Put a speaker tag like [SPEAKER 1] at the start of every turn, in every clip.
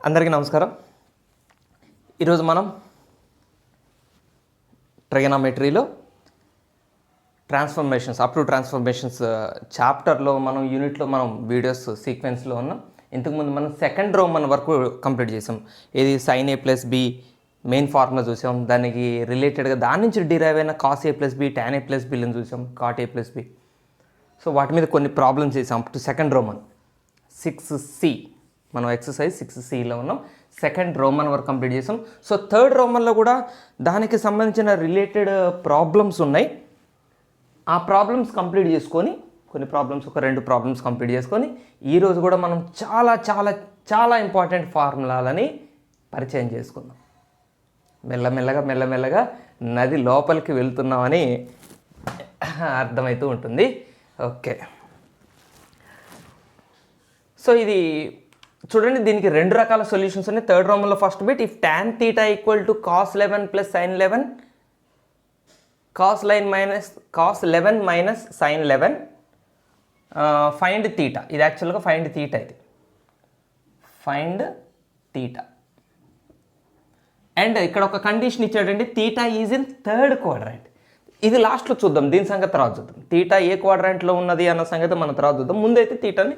[SPEAKER 1] అందరికీ నమస్కారం. ఈరోజు మనం ట్రిగనామెట్రీలో ట్రాన్స్ఫర్మేషన్స్ అప్ టు ట్రాన్స్ఫర్మేషన్స్ చాప్టర్లో మనం యూనిట్లో మనం వీడియోస్ సీక్వెన్స్లో ఉన్నాం. ఇంతకుముందు మనం సెకండ్ రోమన్ వరకు కంప్లీట్ చేసాం. ఇది sin a plus B main formula చూసాం. దానికి రిలేటెడ్గా దాని నుంచి డిరైవ్ అయిన cos a plus B tan a plus బిలను చూసాం, cot a plus B. So వాటి మీద కొన్ని ప్రాబ్లమ్స్ చేసాం up to second Roman 6C. మనం ఎక్సర్సైజ్ 6Cలో ఉన్నాం. సెకండ్ రోమన్ వరకు కంప్లీట్ చేసాం. సో థర్డ్ రోమన్లో కూడా దానికి సంబంధించిన రిలేటెడ్ ప్రాబ్లమ్స్ ఉన్నాయి. ఆ ప్రాబ్లమ్స్ కంప్లీట్ చేసుకొని ఒక 2 ప్రాబ్లమ్స్ కంప్లీట్ చేసుకొని ఈరోజు కూడా మనం చాలా చాలా చాలా ఇంపార్టెంట్ ఫార్ములాలని పరిచయం చేసుకుందాం. మెల్లమెల్లగా నది లోపలికి వెళ్తున్నామని అర్థమవుతూ ఉంటుంది. ఓకే, సో ఇది చూడండి, దీనికి 2 రకాల సొల్యూషన్స్ ఉన్నాయి. థర్డ్ రోమన్లో first bit, if tan theta equal to cos 11 plus sin 11, cos 11 minus sin 11, find theta. ఇది యాక్చువల్గా ఫైండ్ తీటా. ఇది ఫైండ్ తీటా. అండ్ ఇక్కడ ఒక కండిషన్ ఇచ్చాడండి, theta is in third quadrant. ఇది లాస్ట్లో చూద్దాం, దీని సంగతి తర్వాత చూద్దాం. తీటా ఏ క్వాడ్రాంట్లో ఉన్నది అన్న సంగతి మనం తర్వాత చూద్దాం. ముందైతే తీటాని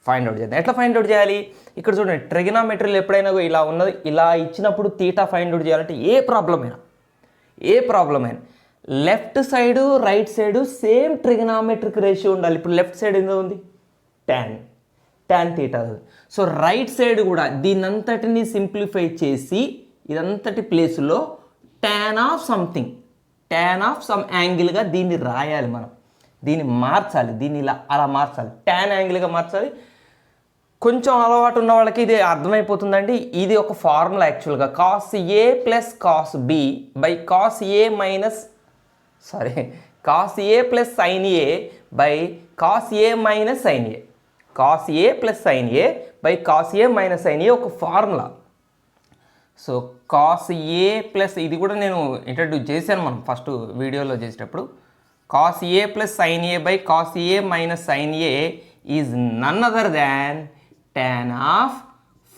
[SPEAKER 1] ఫైండ్ అవుట్ చేద్దాం. ఎట్లా ఫైండ్ అవుట్ చేయాలి? ఇక్కడ చూడండి, ట్రిగనామెట్రీలో ఎప్పుడైనా ఇలా ఉన్నది, ఇలా ఇచ్చినప్పుడు తీటా ఫైండ్ అవుట్ చేయాలంటే ఏ ప్రాబ్లం అయినా left side right side same trigonometric ratio ఉండాలి. ఇప్పుడు లెఫ్ట్ సైడ్ ఏదో ఉంది, tan theta. So right side కూడా దీనంతటిని సింప్లిఫై చేసి ఇదంతటి ప్లేస్లో tan ఆఫ్ సమ్ యాంగిల్గా దీన్ని రాయాలి. మనం దీన్ని మార్చాలి, దీన్ని ఇలా అలా మార్చాలి, tan యాంగిల్గా మార్చాలి. కొంచెం అలవాటు ఉన్న వాళ్ళకి ఇది అర్థమైపోతుందండి. ఇది ఒక ఫార్ములా యాక్చువల్గా, cos a plus cos b by cos a plus sin a by cos a minus sin a. cos a plus sin a by cos a minus sin a ఒక formula. So cos a plus, ఇది కూడా నేను introduce చేశాను మనం first వీడియోలో చేసేటప్పుడు. cos a plus sin a by cos a minus sin a is none other than tan of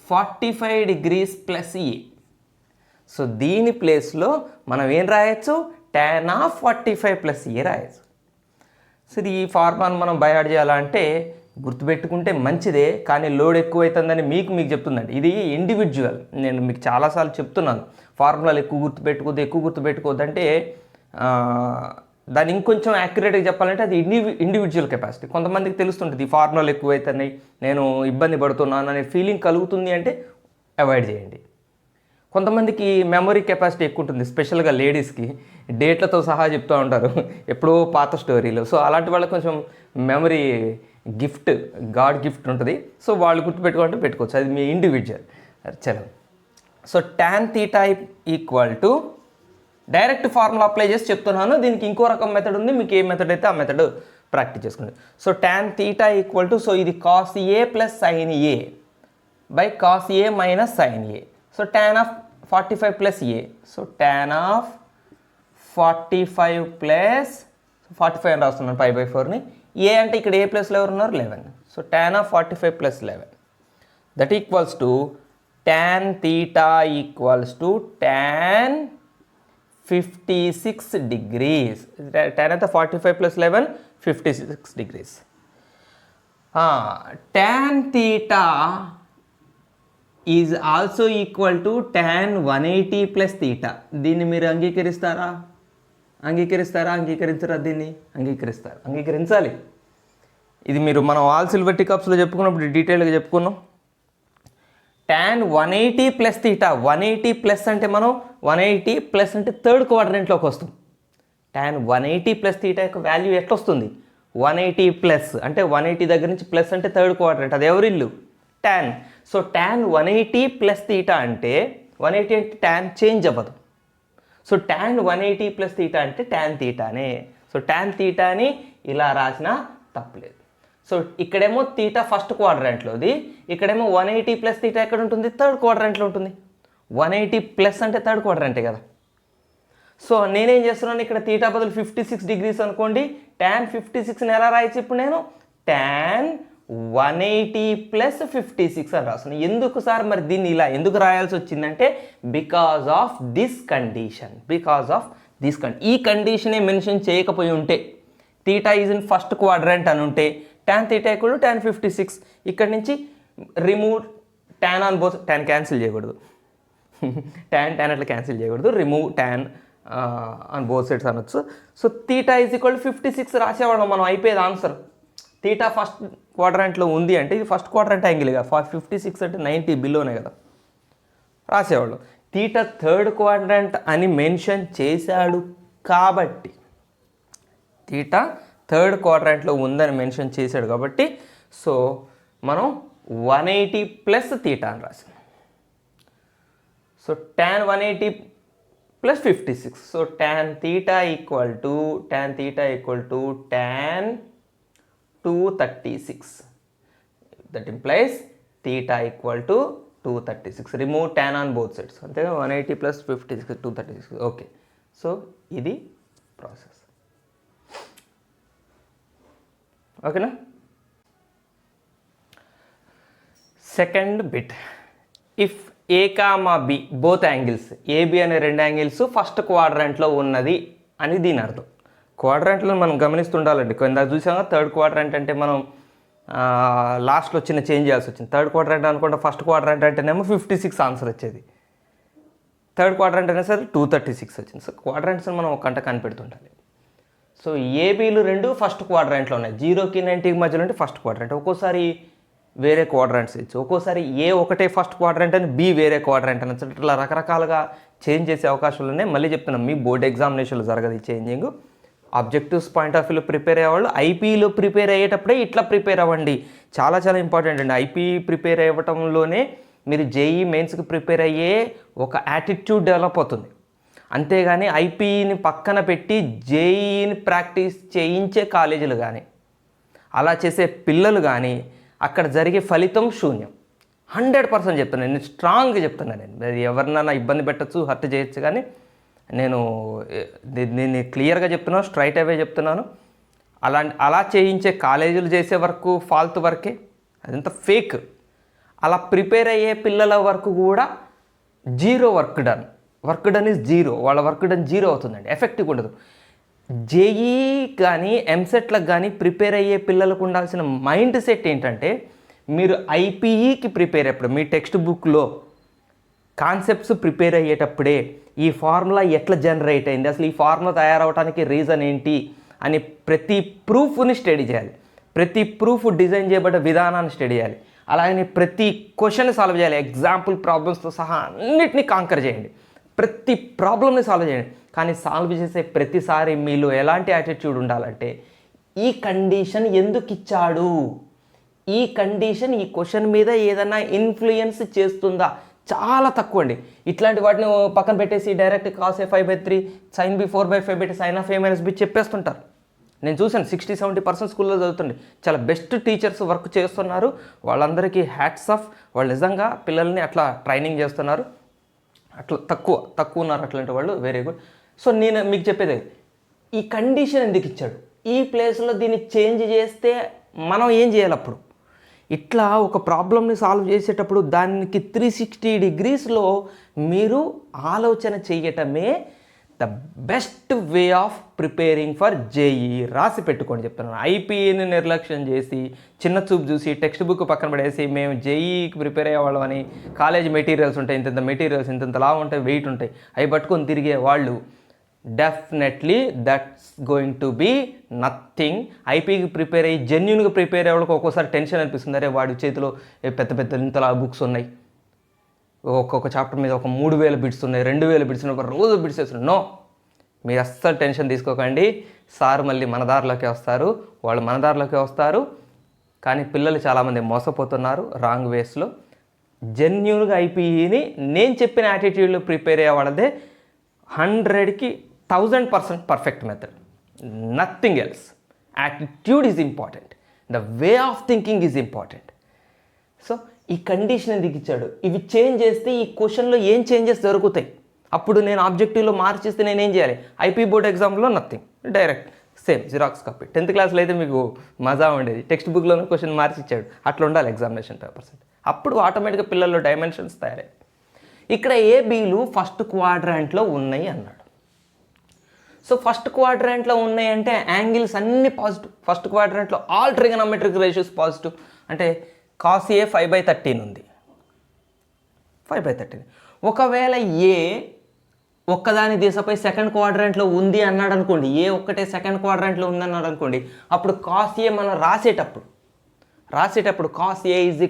[SPEAKER 1] 45 degrees plus a. So దీని ప్లేస్లో మనం ఏం రాయొచ్చు, tan ఆఫ్ 45 ప్లస్ a రాయొచ్చు. సో ఈ ఫార్ములాను మనం బయాడ్ చేయాలంటే గుర్తుపెట్టుకుంటే మంచిదే, కానీ లోడ్ ఎక్కువైతుందని మీకు చెప్తుందండి. ఇది ఇండివిజువల్. నేను మీకు చాలాసార్లు చెప్తున్నాను, ఫార్ములాలు ఎక్కువ గుర్తుపెట్టుకోవద్దు అంటే దాన్ని ఇంకొంచెం యాక్యురేట్గా చెప్పాలంటే అది ఇండివిజువల్ కెపాసిటీ. కొంతమందికి తెలుస్తుంటుంది ఈ ఫార్ములాలు ఎక్కువైతున్నాయి, నేను ఇబ్బంది పడుతున్నాను అనే ఫీలింగ్ కలుగుతుంది అంటే అవాయిడ్ చేయండి. కొంతమందికి మెమరీ కెపాసిటీ ఎక్కువ ఉంటుంది, స్పెషల్గా లేడీస్కి డేట్లతో సహా చెప్తూ ఉంటారు ఎప్పుడో పాత స్టోరీలో. సో అలాంటి వాళ్ళకి కొంచెం మెమరీ గిఫ్ట్, గాడ్ గిఫ్ట్ ఉంటుంది. సో వాళ్ళు గుర్తుపెట్టుకోవాలంటే పెట్టుకోవచ్చు, అది మీ ఇండివిజువల్. చలో, so tan theta equal to direct formula apply చేసి చెప్తున్నాను. దీనికి ఇంకో రకం మెథడ్ ఉంది, మీకు ఏ మెథడ్ అయితే ఆ మెథడ్ ప్రాక్టీస్ చేసుకోండి. So tan theta equal to, so ఇది cos a plus sin a by cos a minus sin a. So tan of 45 plus a. So tan of 45 plus 45 అని రాస్తున్నాను, π బై 4ని. a అంటే ఇక్కడ ఏ ప్లస్లో ఎవరు ఉన్నారు, 11. So tan of 45 plus 11 that equals to tan theta equals to tan 56 degrees. tan అయితే 45 plus 11 56 degrees. tan theta is also equal to tan 180 plus theta. దీన్ని మీరు అంగీకరించరా? దీన్ని అంగీకరించాలి. ఇది మీరు మనం ఆల్ సిల్వర్ టికప్స్లో చెప్పుకున్నప్పుడు డీటెయిల్గా చెప్పుకున్నాం. tan 180 ప్లస్ తీటా, 180 ప్లస్ అంటే మనం 180 ప్లస్ అంటే థర్డ్ క్వాడ్రంట్లోకి వస్తాం. tan 180 ప్లస్ తీటా యొక్క వాల్యూ ఎట్లా వస్తుంది, 180 ప్లస్ అంటే 180 దగ్గర నుంచి ప్లస్ అంటే థర్డ్ క్వాడ్రంట్, అది ఎవరి ఇల్లు, tan. So tan 180 plus theta అంటే 180 అంటే tan చేంజ్ అవ్వదు. సో tan 180 ప్లస్ తీటా అంటే tan తీటానే. సో tan తీటాని ఇలా రాసినా తప్పలేదు. సో ఇక్కడేమో తీటా ఫస్ట్ క్వాడ్రంట్లోది, ఇక్కడేమో 180 ప్లస్ తీటా ఎక్కడ ఉంటుంది, థర్డ్ క్వాడ్రంట్లో ఉంటుంది. 180 ప్లస్ అంటే థర్డ్ క్వాడ్రంటే కదా. సో నేనేం చేస్తున్నాను, ఇక్కడ తీటా బదులు 56 degrees అనుకోండి, tan 56ని ఎలా రాయొచ్చు ఇప్పుడు నేను, tan 180 ప్లస్ 56 అని రాస్తున్నాను. ఎందుకు సార్ మరి దీన్ని ఇలా ఎందుకు రాయాల్సి వచ్చిందంటే బికాజ్ ఆఫ్ దిస్ కండిషన్. ఈ కండిషనే మెన్షన్ చేయకపోయి ఉంటే theta is in first quadrant అని ఉంటే tan θ = tan 56. ఇక్కడ నుంచి remove tan on both, tan cancel చేయకూడదు, tan అట్లా క్యాన్సిల్ చేయకూడదు, remove tan on both sides అనొచ్చు. సో తీటా ఈజ్ ఈక్వల్ 56 రాసేవాళ్ళం మనం, అయిపోయేది ఆన్సర్. తీటా ఫస్ట్ క్వాడ్రంట్లో ఉంది అంటే ఇది ఫస్ట్ క్వాడ్రంట్ యాంగిల్ కదా, 56 అంటే 90 బిలోనే కదా రాసేవాళ్ళు. తీటా థర్డ్ క్వాడ్రంట్ అని మెన్షన్ చేశాడు కాబట్టి, తీటా థర్డ్ క్వాడ్రంట్లో ఉందని మెన్షన్ చేశాడు కాబట్టి సో మనం 180 ప్లస్ తీటా అని రాసాం. So tan 180 plus 56. So tan θ equal to tan 236. That implies theta equal to 236. Remove tan on both sides, అంతేగా 180 ప్లస్ 56 236. ఓకే, సో ఇది ప్రాసెస్. ఓకేనా? Second bit, if A comma B both angles, AB అనే రెండు angles first క్వాడ్రంట్లో ఉన్నది అని దీని అర్థం. క్వాడ్రంట్లో మనం గమనిస్తుండాలండి, ఇందాక చూసాము థర్డ్ క్వాడ్రంట్ అంటే మనం లాస్ట్లో చిన్న చేంజ్ చేయాల్సి వచ్చింది. థర్డ్ క్వాడ్రంట్ అనుకుంటే ఫస్ట్ క్వాడ్రంట్ అంటేనేమో 56 ఆన్సర్ వచ్చేది, థర్డ్ క్వాడ్రంట్ అయినా సరే 236 వచ్చింది. సో క్వాడ్రంట్స్ని మనం ఒక కంట కనిపెడుతుండాలి. సో ఏబీలు రెండు ఫస్ట్ క్వాడ్రంట్లో ఉన్నాయి, 0కి 90కి మధ్యలో అంటే ఫస్ట్ క్వాడ్రంట్. ఒక్కోసారి వేరే క్వాడ్రంట్స్ ఇచ్చు, ఒక్కోసారి ఏ ఒకటే ఫస్ట్ క్వాడ్రంట్ అని బి వేరే క్వాడ్రంట్ అని ఇట్లా రకరకాలుగా చేంజ్ చేసే అవకాశాలు ఉన్నాయి. మళ్ళీ చెప్తున్నాం, మీ బోర్డ్ ఎగ్జామినేషన్లో జరగదు ఈ చేంజింగ్. ఆబ్జెక్టివ్స్ పాయింట్ ఆఫ్ వ్యూలో ప్రిపేర్ అయ్యేవాళ్ళు ఐపీలో ప్రిపేర్ అయ్యేటప్పుడే ఇట్లా ప్రిపేర్ అవ్వండి. చాలా చాలా ఇంపార్టెంట్ అండి. ఐపీ ప్రిపేర్ అవ్వటంలోనే మీరు జేఈ మెయిన్స్కి ప్రిపేర్ అయ్యే ఒక యాటిట్యూడ్ డెవలప్ అవుతుంది. అంతేగాని ఐపీని పక్కన పెట్టి జేఈని ప్రాక్టీస్ చేయించే కాలేజీలు కానీ అలా చేసే పిల్లలు కానీ అక్కడ జరిగే ఫలితం శూన్యం. 100% చెప్తున్నాను, నేను స్ట్రాంగ్గా చెప్తున్నాను. నేను ఎవరినైనా ఇబ్బంది పెట్టచ్చు, హర్ట్ చేయొచ్చు, కానీ నేను క్లియర్గా చెప్తున్నాను, స్ట్రైట్ అవే చెప్తున్నాను. అలా చేయించే కాలేజీలు చేసే వర్క్ ఫాల్తు వర్కే, అదంతా ఫేక్. అలా ప్రిపేర్ అయ్యే పిల్లల వర్క్ కూడా zero work done is zero. వాళ్ళ వర్క్ డన్ జీరో అవుతుందండి, ఎఫెక్టివ్ ఉండదు. జేఈ కానీ ఎంసెట్లకు కానీ ప్రిపేర్ అయ్యే పిల్లలకు ఉండాల్సిన మైండ్ సెట్ ఏంటంటే, మీరు ఐపీఈకి ప్రిపేర్ అయ్యేప్పుడు మీ టెక్స్ట్ బుక్లో కాన్సెప్ట్స్ ప్రిపేర్ అయ్యేటప్పుడే ఈ ఫార్ములా ఎట్లా జనరేట్ అయింది, అసలు ఈ ఫార్ములా తయారవడానికి రీజన్ ఏంటి అని ప్రతి ప్రూఫ్ని స్టడీ చేయాలి. ప్రతి ప్రూఫ్ డిజైన్ చేయబడ్డ విధానాన్ని స్టడీ చేయాలి. అలాగే ప్రతి క్వశ్చన్ సాల్వ్ చేయాలి, ఎగ్జాంపుల్ ప్రాబ్లమ్స్తో సహా అన్నిటినీ కాంకర్ చేయండి. ప్రతి ప్రాబ్లమ్ని సాల్వ్ చేయండి. కానీ సాల్వ్ చేసే ప్రతిసారి మీలో ఎలాంటి యాటిట్యూడ్ ఉండాలంటే, ఈ కండిషన్ ఎందుకు ఇచ్చాడు, ఈ కండిషన్ ఈ క్వశ్చన్ మీద ఏదైనా ఇన్ఫ్లుయెన్స్ చేస్తుందా, చాలా తక్కువ అండి. ఇట్లాంటి వాటిని పక్కన పెట్టేసి direct cos A5/3 sin B 4/5 పెట్టి sin of A - B చెప్పేస్తుంటారు. నేను చూసాను 60-70% స్కూల్లో చదువుతుండే చాలా బెస్ట్ టీచర్స్ వర్క్ చేస్తున్నారు. వాళ్ళందరికీ హ్యాట్స్ ఆఫ్. వాళ్ళు నిజంగా పిల్లల్ని అట్లా ట్రైనింగ్ చేస్తున్నారు. అట్లా తక్కువ ఉన్నారు అట్లాంటి వాళ్ళు, వెరీ గుడ్. సో నేను మీకు చెప్పేది, ఈ కండిషన్ ఎందుకు ఇచ్చాడు, ఈ ప్లేస్లో దీన్ని చేంజ్ చేస్తే మనం ఏం చేయాలి. అప్పుడు ఇట్లా ఒక ప్రాబ్లమ్ని సాల్వ్ చేసేటప్పుడు దానికి 360 degreesలో మీరు ఆలోచన చేయటమే the best way of preparing for JEE. రాసి పెట్టుకోండి చెప్తున్నాను. ఐపీని నిర్లక్ష్యం చేసి చిన్న చూపు చూసి టెక్స్ట్ బుక్ పక్కన పడేసి మేము జేఈకి ప్రిపేర్ అయ్యేవాళ్ళం అని, కాలేజ్ మెటీరియల్స్ ఉంటాయి, ఇంత మెటీరియల్స్ ఇంతలా ఉంటాయి, వెయిట్ ఉంటాయి, అవి పట్టుకొని తిరిగే వాళ్ళు definitely that's going to be nothing. ఐపీకి ప్రిపేర్ అయ్యి జెన్యున్గా ప్రిపేర్ అయ్యే వాళ్ళకి ఒక్కోసారి టెన్షన్ అనిపిస్తుంది, అరే వాడి చేతిలో పెద్ద ఇంతలా బుక్స్ ఉన్నాయి, ఒక్కొక్క చాప్టర్ మీద ఒక 3000 బిట్స్ ఉన్నాయి, 2000 బిట్స్ ఉన్నాయి, ఒక రోజు బిట్స్ వేస్తున్నాయి. నో, మీరు అస్సలు టెన్షన్ తీసుకోకండి. సార్ మళ్ళీ మన దారిలోకి వస్తారు, వాళ్ళు మన దారిలోకి వస్తారు. కానీ పిల్లలు చాలామంది మోసపోతున్నారు రాంగ్ వేస్లో. జెన్యున్గా ఐపీఈని నేను చెప్పిన యాటిట్యూడ్లో ప్రిపేర్ అయ్యే వాళ్ళదే 100కి 1000% perfect method. Nothing else. Attitude is important, the way of thinking is important. So ఈ కండిషన్ ఎందుకు ఇచ్చాడు, ఇవి చేంజ్ చేస్తే ఈ క్వశ్చన్లో ఏం చేంజెస్ జరుగుతాయి, అప్పుడు నేను ఆబ్జెక్టివ్లో మార్చిస్తే నేనేం చేయాలి. ఐపీ బోర్డ్ ఎగ్జామ్లో nothing, direct same xerox copy. 10th క్లాస్లో అయితే మీకు మజా ఉండేది, టెక్స్ట్ బుక్లోనే క్వశ్చన్ మార్క్స్ ఇచ్చాడు, అట్లా ఉండాలి ఎగ్జామినేషన్ పేపర్స్. అప్పుడు ఆటోమేటిక్గా పిల్లల్లో డైమెన్షన్స్ తయారయ్యాయి. ఇక్కడ ఏబీలు ఫస్ట్ క్వాడ్రాంట్లో ఉన్నాయి అన్నాడు. సో ఫస్ట్ క్వాడ్రాంట్లో ఉన్నాయి అంటే యాంగిల్స్ అన్నీ పాజిటివ్. ఫస్ట్ క్వాడ్రాంట్లో ఆల్ ట్రిగనోమెట్రిక్ రేషియోస్ పాజిటివ్. అంటే cos A 5/13 ఉంది, 5/13. ఒకవేళ ఏ ఒక్కదాని దిశపై సెకండ్ క్వాడ్రాంట్లో ఉంది అన్నాడు అనుకోండి, ఏ ఒక్కటే సెకండ్ క్వాడ్రాంట్లో ఉందన్నాడు అనుకోండి, అప్పుడు cos A మనం రాసేటప్పుడు cos A =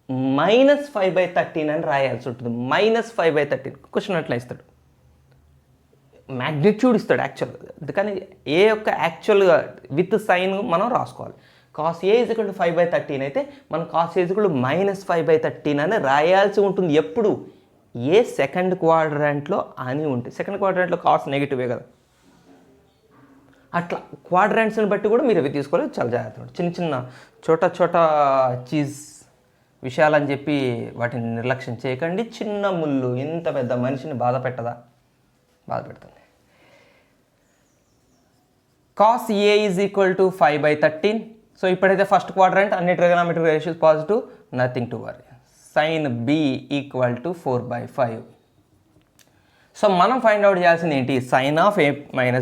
[SPEAKER 1] -5/13 అని రాయాల్సి ఉంటుంది. -5/13 క్వశ్చన్ అట్లా ఇస్తాడు, మ్యాగ్నిట్యూడ్ ఇస్తాడు యాక్చువల్గా. అందుకని ఏ యొక్క యాక్చువల్గా విత్ సైన్ మనం రాసుకోవాలి. cos A = 5/13 అయితే మనం cos A -5/13 అని రాయాల్సి ఉంటుంది. ఎప్పుడు? ఏ సెకండ్ క్వాడ్రాంట్లో అని ఉంటుంది. సెకండ్ క్వాడ్రాంట్లో కాస్ నెగిటివే కదా. అట్లా క్వాడ్రాంట్స్ని బట్టి కూడా మీరు అవి తీసుకోవాలి, చాలా జాగ్రత్త. చిన్న చిన్న చోట చీజ్ విషయాలని చెప్పి వాటిని నిర్లక్ష్యం చేయకండి. చిన్న ముళ్ళు ఇంత పెద్ద మనిషిని బాధ పెడుతుంది. cos A = 5/13. సో ఇప్పుడైతే ఫస్ట్ క్వాడ్రాంట్ అన్ని trigonometric ratios positive, nothing to worry. sin B = 4/5. So మనం ఫైండ్ అవుట్ చేయాల్సింది ఏంటి? sin of A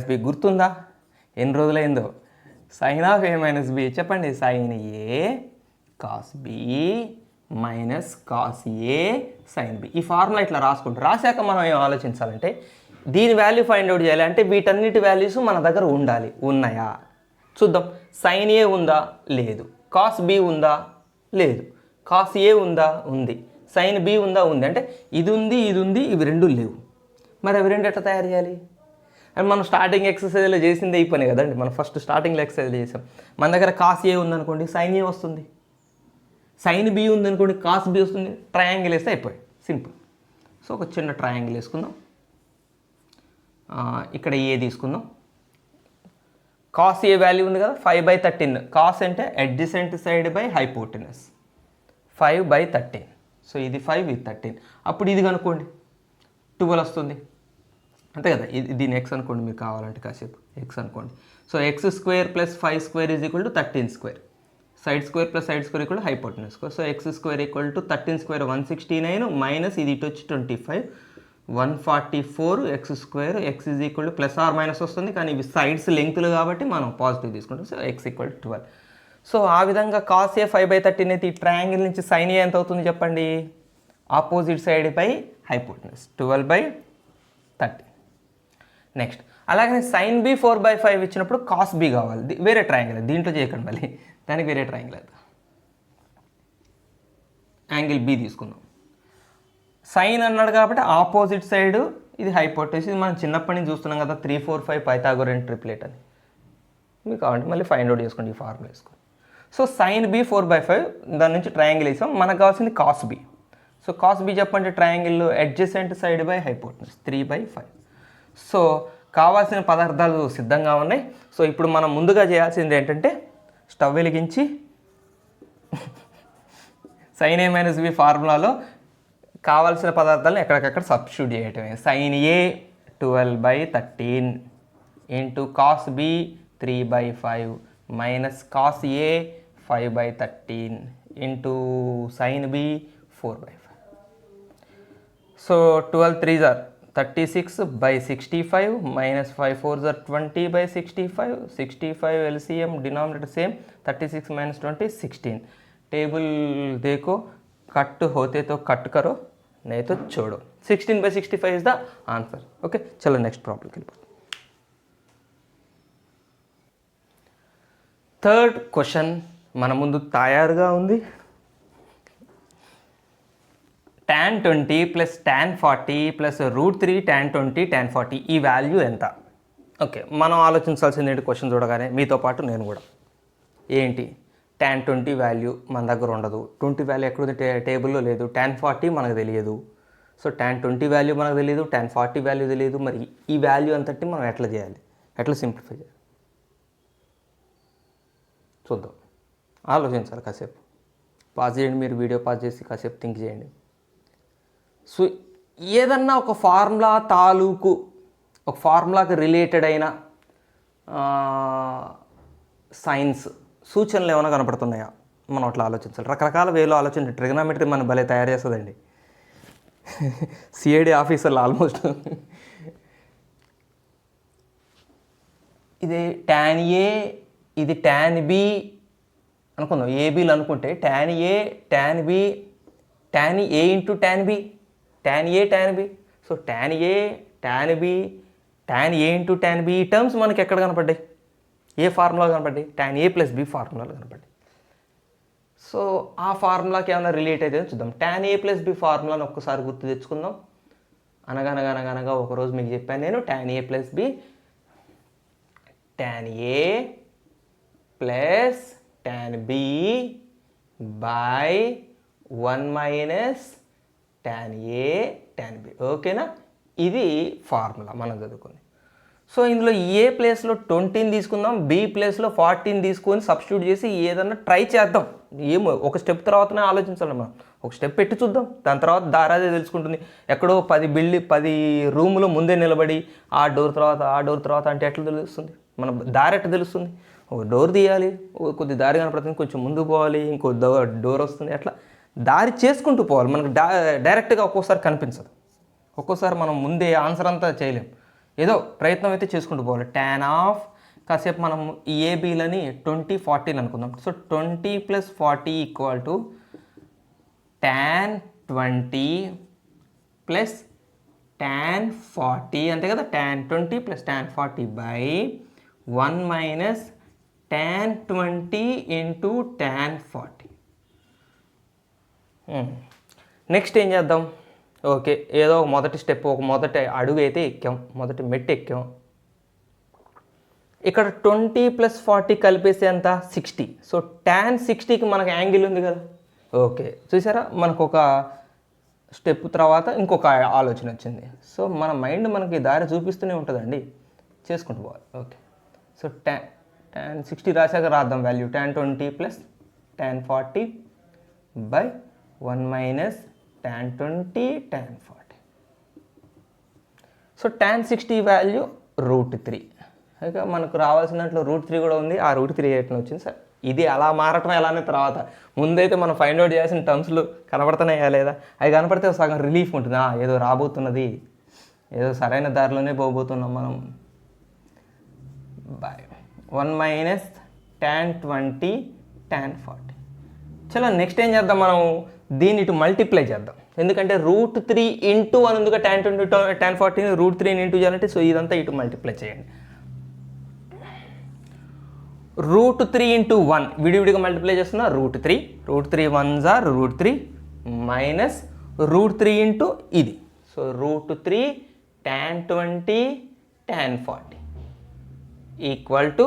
[SPEAKER 1] - B. గుర్తుందా? ఎన్ని రోజులైందో? sin of A - B చెప్పండి. sin A cos B cos A sin B. ఈ formula ఇట్లా రాశాక మనం ఏం ఆలోచించాలంటే దీని వాల్యూ ఫైండ్ అవుట్ చేయాలి. అంటే వీటన్నిటి వాల్యూస్ మన దగ్గర ఉండాలి. ఉన్నాయా చూద్దాం. sin A ఉందా? లేదు. cos B ఉందా? లేదు. cos A ఉందా? ఉంది. sin B ఉందా? ఉంది. అంటే ఇది ఉంది, ఇవి రెండు లేవు. మరి అవి రెండు ఎట్లా తయారు చేయాలి? అండ్ మనం స్టార్టింగ్ ఎక్సర్సైజ్లో చేసిందే ఈ పని కదండి. మనం ఫస్ట్ స్టార్టింగ్లో ఎక్సర్సైజ్ చేసాం. మన దగ్గర cos A ఉందనుకోండి, sin A వస్తుంది. sin B ఉందనుకోండి, cos B వస్తుంది. ట్రయాంగిల్ వేస్తే అయిపోయి సింపుల్. సో ఒక చిన్న ట్రయాంగిల్ వేసుకుందాం. ఇక్కడ ఏ తీసుకుందాం. cos A వాల్యూ ఉంది కదా, 5/13. cos అంటే adjacent side by hypotenuse, 5/13. So ఇది 5, ఇది 13. అప్పుడు ఇది కనుక్కోండి, 12 వస్తుంది అంతే కదా. దీని x అనుకోండి, మీకు కావాలంటే కాసేపు x అనుకోండి. So x² + 5² = 13². Side square plus side square = hypotenuse square. So x² = 13² 169 minus ఇది ఇటు వచ్చి 25 144 x². x ± వస్తుంది, కానీ ఇవి సైడ్స్ లెంగ్త్లు కాబట్టి మనం పాజిటివ్ తీసుకుంటాం. So x = 12. సో ఆ విధంగా cos A 5/13 అయితే ఈ ట్రయాంగిల్ నుంచి sin A ఎంత అవుతుంది చెప్పండి? Opposite side by hypotenuse 12/13. Next అలాగే sin B 4/5 ఇచ్చినప్పుడు cos B కావాలి. వేరే ట్రయాంగిల్, దీంట్లో చేయకండి, మళ్ళీ దానికి వేరే ట్రయాంగిల్ అవుతుంది. యాంగిల్ B తీసుకుందాం. సైన్ అన్నాడు కాబట్టి ఆపోజిట్ సైడ్ ఇది హైపోటెనస్. ఇది మనం చిన్నప్పటి నుంచి చూస్తున్నాం కదా, 3, 4, 5 పైథాగోరియన్ ట్రిప్లెట్ అని. మీకు కావాలంటే మళ్ళీ ఫైండ్ అవుట్ చేసుకోండి, ఈ ఫార్ములా వేసుకోండి. సో sin B 4/5, దాని నుంచి ట్రయాంగిల్ వేసాం. మనకు కావాల్సింది cos B. So cos B చెప్పండి, triangle adjacent side by hypotenuse 3/5. So కావాల్సిన పదార్థాలు సిద్ధంగా ఉన్నాయి. సో ఇప్పుడు మనం ముందుగా చేయాల్సింది ఏంటంటే స్టవ్ వెలిగించి sin A - B ఫార్ములాలో కావాల్సిన పదార్థాలను ఎక్కడికక్కడ సబ్స్టిట్యూట్ చేయటమే. sin A 12/13 into cos B 3/5 minus cos A 5/13 into sin B 4/5. So 12 3s are 36/65 minus 5 4s are 20/65. 65 LCM denominator same, 36 - 20 16. Table देखो, कट होते तो कट करो, नहीं तो छोड़ो. 16/65 is the answer. Okay, चलो नेक्स्ट प्रॉब्लम के लिए. థర్డ్ క్వశ్చన్ మన ముందు తయారుగా ఉంది. tan 20 + tan 40 + √3 tan 20 tan 40 ఈ వాల్యూ ఎంత? ఓకే, మనం ఆలోచించాల్సింది ఏంటి క్వశ్చన్ చూడగానే, మీతో పాటు నేను కూడా. ఏంటి? tan 20 వాల్యూ మన దగ్గర ఉండదు. 20 వాల్యూ ఎక్కడుంది? టేబుల్లో లేదు. tan 40 మనకు తెలియదు. సో tan 20 వాల్యూ మనకు తెలియదు, tan 40 వాల్యూ తెలియదు. మరి ఈ వాల్యూ అంతటి మనం ఎట్లా చేయాలి? ఎట్లా సింప్లిఫై చేయాలి చూద్దాం. ఆలోచించాలి కాసేపు. పాజ్ చేయండి, మీరు వీడియో పాజ్ చేసి కాసేపు థింక్ చేయండి. సో ఏదన్నా ఒక ఫార్ములా తాలూకు, ఒక ఫార్ములాకి రిలేటెడ్ అయిన సైన్స్ సూచనలు ఏమైనా కనపడుతున్నాయా, మనం అట్లా ఆలోచించాలి. రకరకాల వేలో ఆలోచించి ట్రిగనామెట్రీ మనం భలే తయారు చేస్తుందండి. సిఐడి ఆఫీసర్లు ఆల్మోస్ట్. ఇది tan A, ఇది tan B అనుకుందాం. ఏబీలు అనుకుంటే tan A tan B tan A into tan B, tan A tan B. సో tan A tan B tan A into tan B ఈ టర్మ్స్ మనకి ఎక్కడ కనపడ్డాయి? ఏ ఫార్ములా కనపడ్డాయి? tan A ప్లస్ B ఫార్ములాలు కనపడ్డాయి. సో ఆ ఫార్ములాకి ఏమైనా రిలేట్ అయితే చూద్దాం. tan A ప్లస్ B ఫార్ములాను ఒక్కసారి గుర్తు తెచ్చుకుందాం. అనగా ఒకరోజు మీకు చెప్పాను నేను, tan A plus B tan A plus tan B by 1 minus tan A tan B. ఓకేనా? ఇది ఫార్ములా మనం చదువుకుంది. సో ఇందులో ఏ ప్లేస్లో 20ని తీసుకుందాం, బి ప్లేస్లో 40ని తీసుకొని సబ్స్టిట్యూట్ చేసి ఏదన్నా ట్రై చేద్దాం. ఏమో ఒక స్టెప్ తర్వాతనే ఆలోచించాలి మనం. ఒక స్టెప్ పెట్టి చూద్దాం, దాని తర్వాత దారాదే తెలుసుకుంటుంది. ఎక్కడో 10 రూములు ముందే నిలబడి ఆ డోర్ తర్వాత అంటే ఎట్లా తెలుస్తుంది? మన దారి ఎట్లా తెలుస్తుంది? ఒక డోర్ తీయాలి, కొద్ది దారి కనపడుతుంది, కొంచెం ముందు పోవాలి, ఇంకో డోర్ వస్తుంది, అట్లా దారి చేసుకుంటూ పోవాలి. మనకు డైరెక్ట్గా ఒక్కోసారి కనిపించదు. ఒక్కోసారి మనం ముందే ఆన్సర్ అంతా చేయలేం, ఏదో ప్రయత్నం అయితే చేసుకుంటూ పోవాలి. tan ఆఫ్ కాసేపు మనం ఈ ఏబీలని 20 40 అనుకుందాం. So 20 + 40 equal to tan 20 + tan 40 అంతే కదా. tan 20 + tan 40 by 1 minus tan 20 into tan 40. Next ఏం చేద్దాం? ఓకే, ఏదో మొదటి స్టెప్, ఒక మొదటి అడుగు అయితే ఎక్కాం, మొదటి మెట్టు ఎక్కాం. ఇక్కడ 20 + 40 కలిపేసి ఎంత? 60. సో tan 60కి మనకు యాంగిల్ ఉంది కదా. ఓకే, చూసారా, మనకు ఒక స్టెప్ తర్వాత ఇంకొక ఆలోచన వచ్చింది. సో మన మైండ్ మనకి దారి చూపిస్తూనే ఉంటుందండి, చేసుకుంటూ పోవాలి. ఓకే, సో tan 60 రాశాక రాద్దాం value. tan 20 + tan 40 by 1 minus tan 20 tan 40. So tan 60 value √3. ఇక మనకు రావాల్సిన దాంట్లో √3 కూడా ఉంది. ఆ √3 ఎట్లా వచ్చింది సార్? ఇది అలా మారటం ఎలానే తర్వాత. ముందైతే మనం ఫైండ్ అవుట్ చేయాల్సిన టర్మ్స్లు కనబడుతున్నాయా లేదా? అవి కనపడితే సగం రిలీఫ్ ఉంటుంది. ఏదో రాబోతున్నది, ఏదో సరైన దారిలోనే పోబోతున్నాం మనం. By 1 minus tan 20 tan 40. చలో నెక్స్ట్ ఏం చేద్దాం, మనం దీన్ని ఇటు మల్టిప్లై చేద్దాం. ఎందుకంటే √3 ఇంటూ అని ఉందిగా, tan 20 tan 40ని √3 ఇంటూ చేయాలంటే సో ఇదంతా ఇటు మల్టిప్లై చేయండి. √3 ఇంటూ 1 విడివిడిగా మల్టిప్లై చేస్తున్నా. √3 1s are √3 మైనస్ √3 ఇంటూ ఇది. So √3 tan 20 tan 40 equal to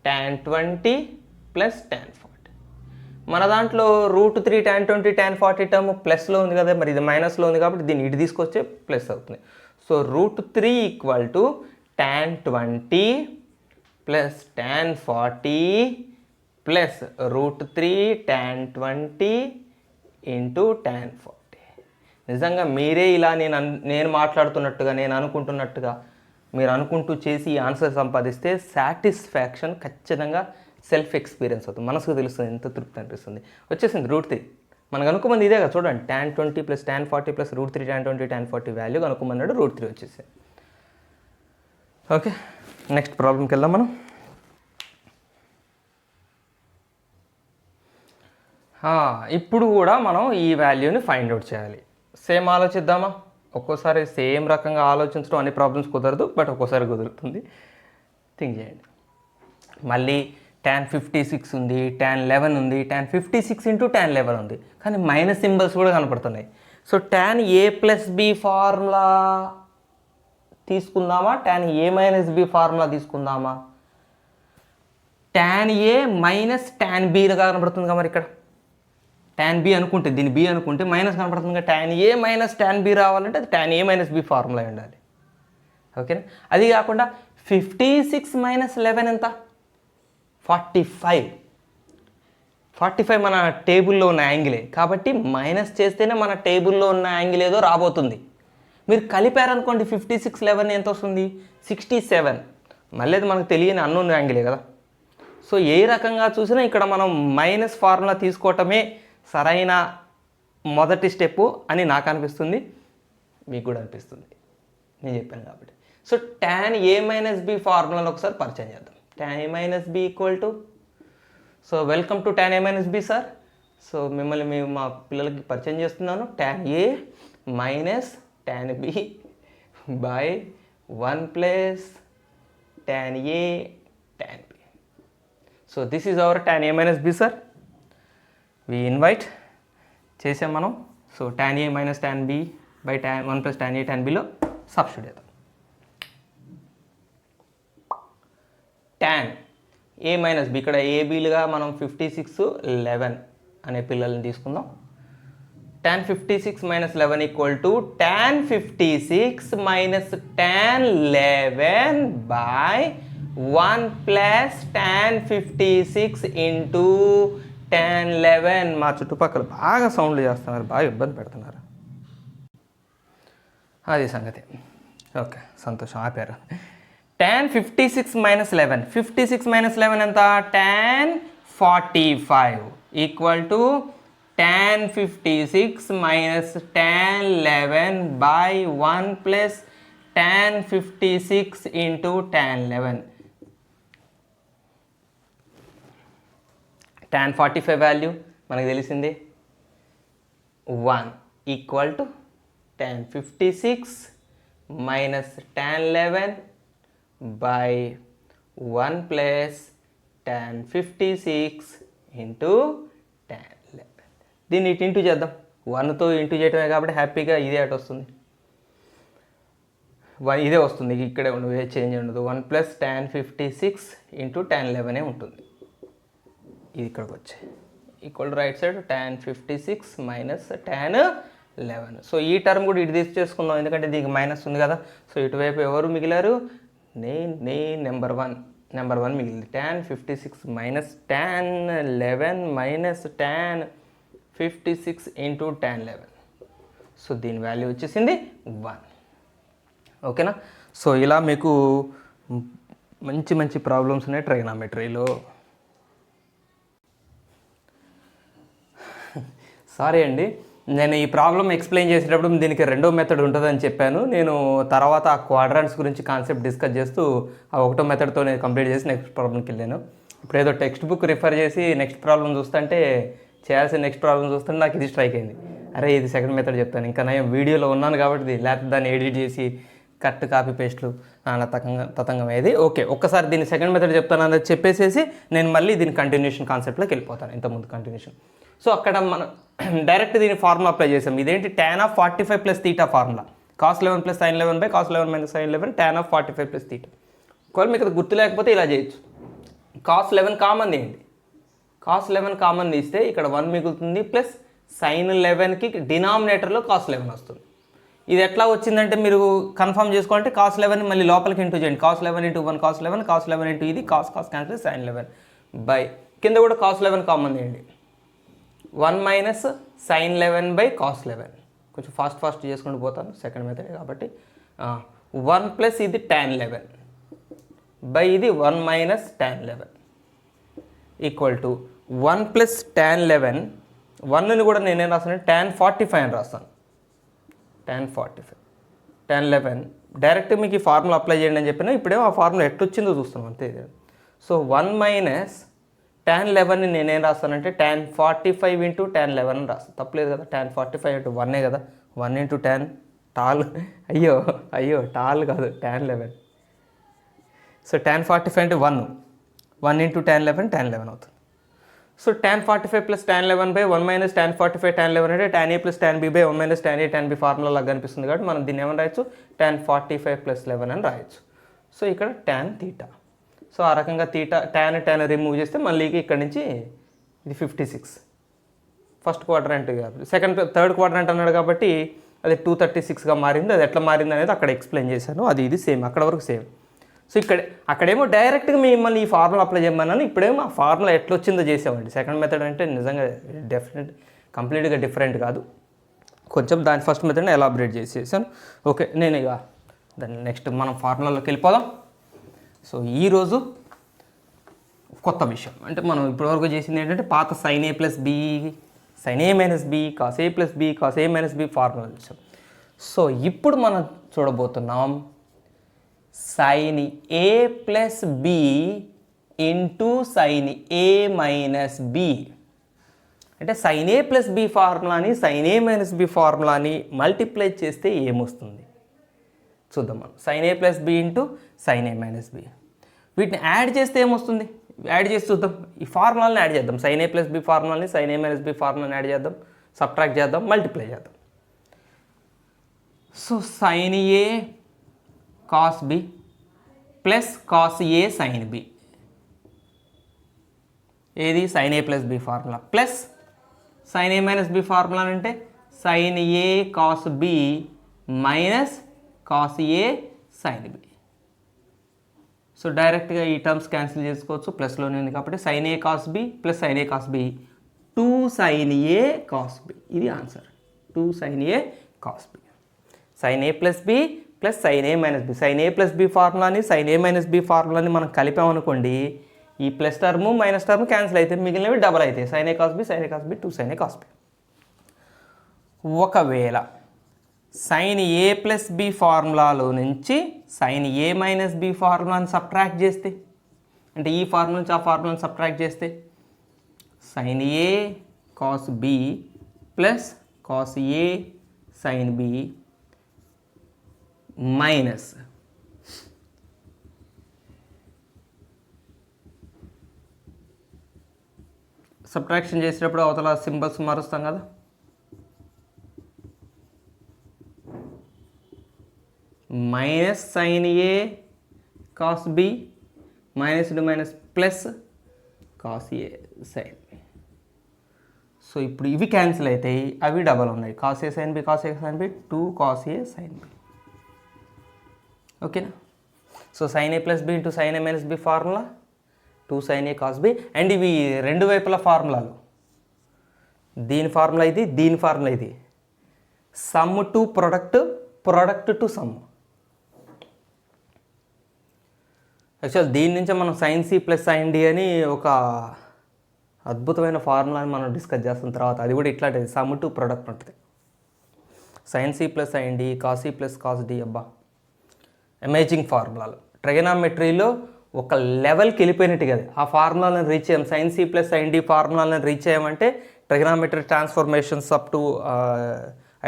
[SPEAKER 1] tan 20 + tan 40. మన దాంట్లో √3 tan 20 tan 40 టర్మ్ ప్లస్లో ఉంది కదా, మరి ఇది మైనస్లో ఉంది కాబట్టి దీన్ని ఇటు తీసుకొచ్చే ప్లస్ అవుతుంది. So √3 equal to tan 20 + tan 40 plus √3 tan 20 into tan 40. నిజంగా మీరే ఇలా నేను మాట్లాడుతున్నట్టుగా, నేను అనుకుంటున్నట్టుగా మీరు అనుకుంటూ చేసి ఈ ఆన్సర్ సంపాదిస్తే సాటిస్ఫాక్షన్ ఖచ్చితంగా సెల్ఫ్ ఎక్స్పీరియన్స్ అవుతుంది. మనసుకు తెలుస్తుంది, ఎంత తృప్తి అనిపిస్తుంది. వచ్చేసింది √3. మనకు అనుకోమంది ఇదే కదా, చూడండి tan 20 + tan 40 + √3 tan 20 tan 40 value అనుకోమన్నాడు, √3 వచ్చేసి. ఓకే, నెక్స్ట్ ప్రాబ్లంకి వెళ్దాం మనం. ఇప్పుడు కూడా మనం ఈ వాల్యూని ఫైండ్ అవుట్ చేయాలి. సేమ్ ఆలోచిద్దామా? ఒక్కోసారి సేమ్ రకంగా ఆలోచించడం అన్ని ప్రాబ్లమ్స్ కుదరదు, బట్ ఒక్కోసారి కుదురుతుంది. థింక్ చేయండి. మళ్ళీ tan 56 ఉంది, tan 11 ఉంది, tan 56 ఇంటూ tan 11 ఉంది, కానీ మైనస్ సింబల్స్ కూడా కనపడుతున్నాయి. So tan A + B formula తీసుకుందామా, tan A - B ఫార్ములా తీసుకుందామా? tan A minus tan B కనపడుతుంది కదా, మరి ఇక్కడ tan B అనుకుంటే, దీన్ని B అనుకుంటే మైనస్ కనపడుతుంది కదా. tan A minus tan B రావాలంటే అది tan A - B ఫార్ములా ఉండాలి. ఓకేనా? అది కాకుండా 56 - 11 ఎంత? 45. 45 మన టేబుల్లో ఉన్న యాంగిలే కాబట్టి మైనస్ చేస్తేనే మన టేబుల్లో ఉన్న యాంగిల్ ఏదో రాబోతుంది. మీరు కలిపారనుకోండి 56 11 ఎంత వస్తుంది? 67. మళ్ళీ అది మనకు తెలియని అన్నోన్ యాంగిలే కదా. సో ఏ రకంగా చూసినా ఇక్కడ మనం మైనస్ ఫార్ములా తీసుకోవటమే సరైన మొదటి స్టెప్పు అని నాకు అనిపిస్తుంది, మీకు కూడా అనిపిస్తుంది నేను చెప్పాను కాబట్టి. So tan a minus B ఫార్ములాను ఒకసారి పరిచయం చేద్దాం. tan a minus B equal to, so welcome to tan a minus B sir. So మిమ్మల్ని మా పిల్లలకి పరిచయం చేస్తున్నాను. tan a minus tan b by 1 plus tan a tan b. So this is our tan a minus B sir. We invite చేసాం మనం. So tan a minus tan b by 1 plus tan a tan bలో substitute చేద్దాం. tan a minus b, ఇక్కడ ఏబీలుగా మనం 56, 11 అనే పిల్లల్ని తీసుకుందాం. tan 56 minus 11 equal to tan 56 minus tan 11 by 1 plus tan 56 into tan 11. మా చుట్టుపక్కల బాగా సౌండ్లు చేస్తున్నారు, బాగా ఇబ్బంది పెడుతున్నారు. అది సంగతి. ఓకే, సంతోషం, ఆపారు. tan 56 మైనస్ 11, 56 మైనస్ 11 ఎంత? tan 45 equal to tan 56 minus tan 11 by 1 plus tan 56 into tan 11. tan 45 value మనకు తెలిసింది 1 equal to tan 56 minus tan 11 by 1 plus tan 56 into tan 11. దీన్ని ఇటు ఇంటూ చేద్దాం. 1తో ఇంటూ చేయటమే కాబట్టి హ్యాపీగా ఇదే అటు వస్తుంది, ఇదే వస్తుంది, ఇక్కడే ఉండదు, ఏ చేంజ్ ఉండదు. 1 ప్లస్ tan 56 ఇంటూ tan 11 ఉంటుంది. ఇది ఇక్కడికి వచ్చాయి equal right side tan 56 minus tan 11. So ఈ టర్మ్ కూడా ఇటు తీసుకుందాం, ఎందుకంటే దీనికి మైనస్ ఉంది కదా. సో ఇటువైపు ఎవరు మిగిలారు? నెంబర్ వన్ మిగిలింది. tan 56 minus tan 11 minus tan 56 into tan 11. So దీని వాల్యూ వచ్చేసింది 1. ఓకేనా? సో ఇలా మీకు మంచి మంచి ప్రాబ్లమ్స్ ఉన్నాయి ట్రైగనామెట్రీలో. సారీ అండి, నేను ఈ ప్రాబ్లం ఎక్స్ప్లెయిన్ చేసేటప్పుడు దీనికి రెండో మెథడ్ ఉంటుందని చెప్పాను. నేను తర్వాత ఆ క్వాడ్రాంట్స్ గురించి కాన్సెప్ట్ డిస్కస్ చేస్తూ ఆ ఒకటో మెథడ్తో నేను కంప్లీట్ చేసి నెక్స్ట్ ప్రాబ్లంకి వెళ్ళాను. ఇప్పుడు ఏదో టెక్స్ట్ బుక్ రిఫర్ చేసి నెక్స్ట్ ప్రాబ్లం చూస్తుంటే, చేయాల్సిన నెక్స్ట్ ప్రాబ్లం చూస్తుంటే నాకు ఇది స్ట్రైక్ అయింది. అరే ఇది సెకండ్ మెథడ్ చెప్తాను, ఇంకా నేను వీడియోలో ఉన్నాను కాబట్టి, లేకపోతే దాన్ని ఎడిట్ చేసి కట్ కాపీ పేస్ట్లు అలా తతంగం అయ్యేది. ఓకే, ఒక్కసారి దీన్ని సెకండ్ మెథడ్ చెప్తాను అనేది చెప్పేసేసి నేను మళ్ళీ దీని కంటిన్యూషన్ కాన్సెప్ట్లోకి వెళ్ళిపోతాను, ఇంతకుముందు కంటిన్యూషన్. సో అక్కడ మనం డైరెక్ట్ దీని ఫార్ములా అప్లై చేసాం. ఇదేంటి? tan of 45 plus theta formula. cos 11 plus sin 11 by cos 11 minus sin 11 tan of 45 plus theta. ఒకవేళ మీకు అది గుర్తు లేకపోతే ఇలా చేయొచ్చు. cos 11 కామన్ తీయండి. cos 11 కామన్ తీస్తే ఇక్కడ 1 మిగులుతుంది, ప్లస్ sin 11కి డినామినేటర్లో cos 11 వస్తుంది. ఇది ఎట్లా వచ్చిందంటే మీరు కన్ఫర్మ్ చేసుకోవాలంటే cos 11 మళ్ళీ లోపలికి ఇంటూ చేయండి. cos 11 into 1 cos 11, cos 11 into ఇది cos క్యాన్సిల్ sin 11 బై కింద కూడా cos 11 కామన్ తీయండి. 1 మైనస్ sin 11 బై cos 11. కొంచెం ఫాస్ట్ చేసుకుంటూ పోతాను, సెకండ్ మెథడ్ కాబట్టి. 1 ప్లస్ ఇది tan 11 బై ఇది 1 minus tan 11 equal to 1 plus tan 11. 1ని కూడా నేనేం రాస్తాను? tan 45 అని రాస్తాను. tan 45 tan 11 డైరెక్ట్ మీకు ఈ ఫార్ములా అప్లై చేయండి అని చెప్పినా, ఇప్పుడేమో ఆ ఫార్ములా ఎట్టొచ్చిందో చూస్తున్నాం అంతే. సో 1 మైనస్ tan 11ని నేనేం రాస్తానంటే tan 45 ఇంటూ tan 11 అని రాస్తాను. తప్పలేదు కదా, tan 45 ఇంటూ 1 కదా, 1 ఇంటూ tan టాల్, అయ్యో టాల్ కాదు, tan 11. సో tan 45 అంటే 1 ఇంటూ tan 11 అవుతుంది. So tan 45 plus tan 11 by 1 minus tan 45 tan 11 అంటే tan a plus tan b by 1 minus tan a tan b formula లాగా కనిపిస్తుంది కాబట్టి మనం దీన్ని ఏమని రాయొచ్చు? tan 45 ప్లస్ 11 అని రాయొచ్చు. సో ఇక్కడ tan తీటా. సో ఆ రకంగా తీటా tan రిమూవ్ చేస్తే మళ్ళీ ఇక్కడ నుంచి ఇది 56 ఫస్ట్ క్వాడ్రంట్, థర్డ్ క్వాడ్రంట్ అన్నాడు కాబట్టి అది 236గా మారింది. అది ఎట్లా మారింది అనేది అక్కడ ఎక్స్ప్లెయిన్ చేశాను. అది ఇది సేమ్, అక్కడ వరకు సేమ్. సో అక్కడేమో డైరెక్ట్గా మిమ్మల్ని ఈ ఫార్ములా అప్లై చేయమన్నాను, ఇప్పుడేమో ఆ ఫార్ములా ఎట్లా వచ్చిందో చేసామండి. సెకండ్ మెథడ్ అంటే నిజంగా కంప్లీట్గా డిఫరెంట్ కాదు, కొంచెం దాని ఫస్ట్ మెథడ్ని ఎలాబరేట్ చేసేసాను. ఓకే, నేను ఇక దాన్ని నెక్స్ట్ మనం ఫార్ములాలోకి వెళ్ళిపోదాం. సో ఈరోజు కొత్త విషయం అంటే మనం ఇప్పటివరకు చేసింది ఏంటంటే పాత సైన్ ఏ ప్లస్ బి సైన్ ఏ మైనస్ బి కాస్ ఏ ప్లస్ బి కాస్ ఏ మైనస్ బి ఫార్ములా చూసాం. సో ఇప్పుడు మనం చూడబోతున్నాం సైన్ ఏ ప్లస్ బి ఇంటూ సైన్ ఏ మైనస్ బి. అంటే సైన్ ఏ ప్లస్ బి ఫార్ములాని సైన్ ఏ మైనస్ బి ఫార్ములాని మల్టిప్లై చేస్తే ఏమొస్తుంది చూద్దాం మనం. సైన్ ఏ ప్లస్ బి ఇంటూ సైన్ ఏ మైనస్ బి, వీటిని యాడ్ చేస్తే ఏమొస్తుంది యాడ్ చేసి చూద్దాం. ఈ ఫార్ములాని యాడ్ చేద్దాం, సైన్ ఏ ప్లస్ బి ఫార్ములాని సైన్ ఏ మైనస్ బి ఫార్ములాని యాడ్ చేద్దాం, సబ్ట్రాక్ట్ చేద్దాం, మల్టిప్లై చేద్దాం. So sine A cos B plus cos A sine B, ఏది సైన్ ఏ plus B formula, plus sine ఏ మైనస్ బి ఫార్ములా అంటే sine A cos B minus cos A sine B. So డైరెక్ట్గా ఈ terms cancel చేసుకోవచ్చు, ప్లస్లోనే ఉంది కాబట్టి sine A cos B plus sine A cos B 2 sine A cos B, ఇది answer. 2 sine A cos B. Sine A plus B plus sine A minus B, sine A plus B ఫార్ములాని sine ఏ minus B ఫార్ములాని మనం కలిపామనుకోండి, ఈ plus term minus term cancel అయితే మిగిలినవి double అవుతాయి. Sign A cos B sine A cos B 2 sine A cos B. ఒకవేళ sign ఏ plus B ఫార్ములాలో నుంచి sign ఏ minus B ఫార్ములాని subtract చేస్తే, అంటే ఈ ఫార్ములా నుంచి ఆ ఫార్ములాని సబ్ట్రాక్ట్ చేస్తే sine A cos B plus cos A sine B minus subtraction చేసేటప్పుడు అవతల సింబల్స్ మారుస్తాం కదా, minus sine A cos B minus into minus plus cos A sine B. So ఇప్పుడు ఇవి క్యాన్సిల్ అవుతాయి, అవి డబల్ ఉన్నాయి. కాస్ ఏ సైన్ బి కాస్ ఏ sine B 2 cos ఏ sine B. ఓకేనా. So sine A plus B into sine A minus B formula 2 sine A cos B. And ఇవి రెండు వైపుల ఫార్ములాలు, దీని ఫార్ములా ఇది, దీని ఫార్ములా ఇది. Sum to product, product to sum. Actual దీని నుంచే మనం sine C plus sine D అని ఒక అద్భుతమైన ఫార్ములాని మనం డిస్కస్ చేస్తున్న తర్వాత అది కూడా ఇట్లాంటిది, సమ్ టు ప్రొడక్ట్ ఉంటుంది. Sine C plus sine D, cos C plus cos D, అబ్బా అమేజింగ్ ఫార్ములాలు. ట్రిగనామెట్రీలో ఒక లెవెల్కి వెళ్ళిపోయినట్టు కదా ఆ ఫార్ములాలను రీచ్ అయ్యాం. Sine C plus sine D ఫార్ములాలను రీచ్ అయ్యామంటే trigonometry transformations up to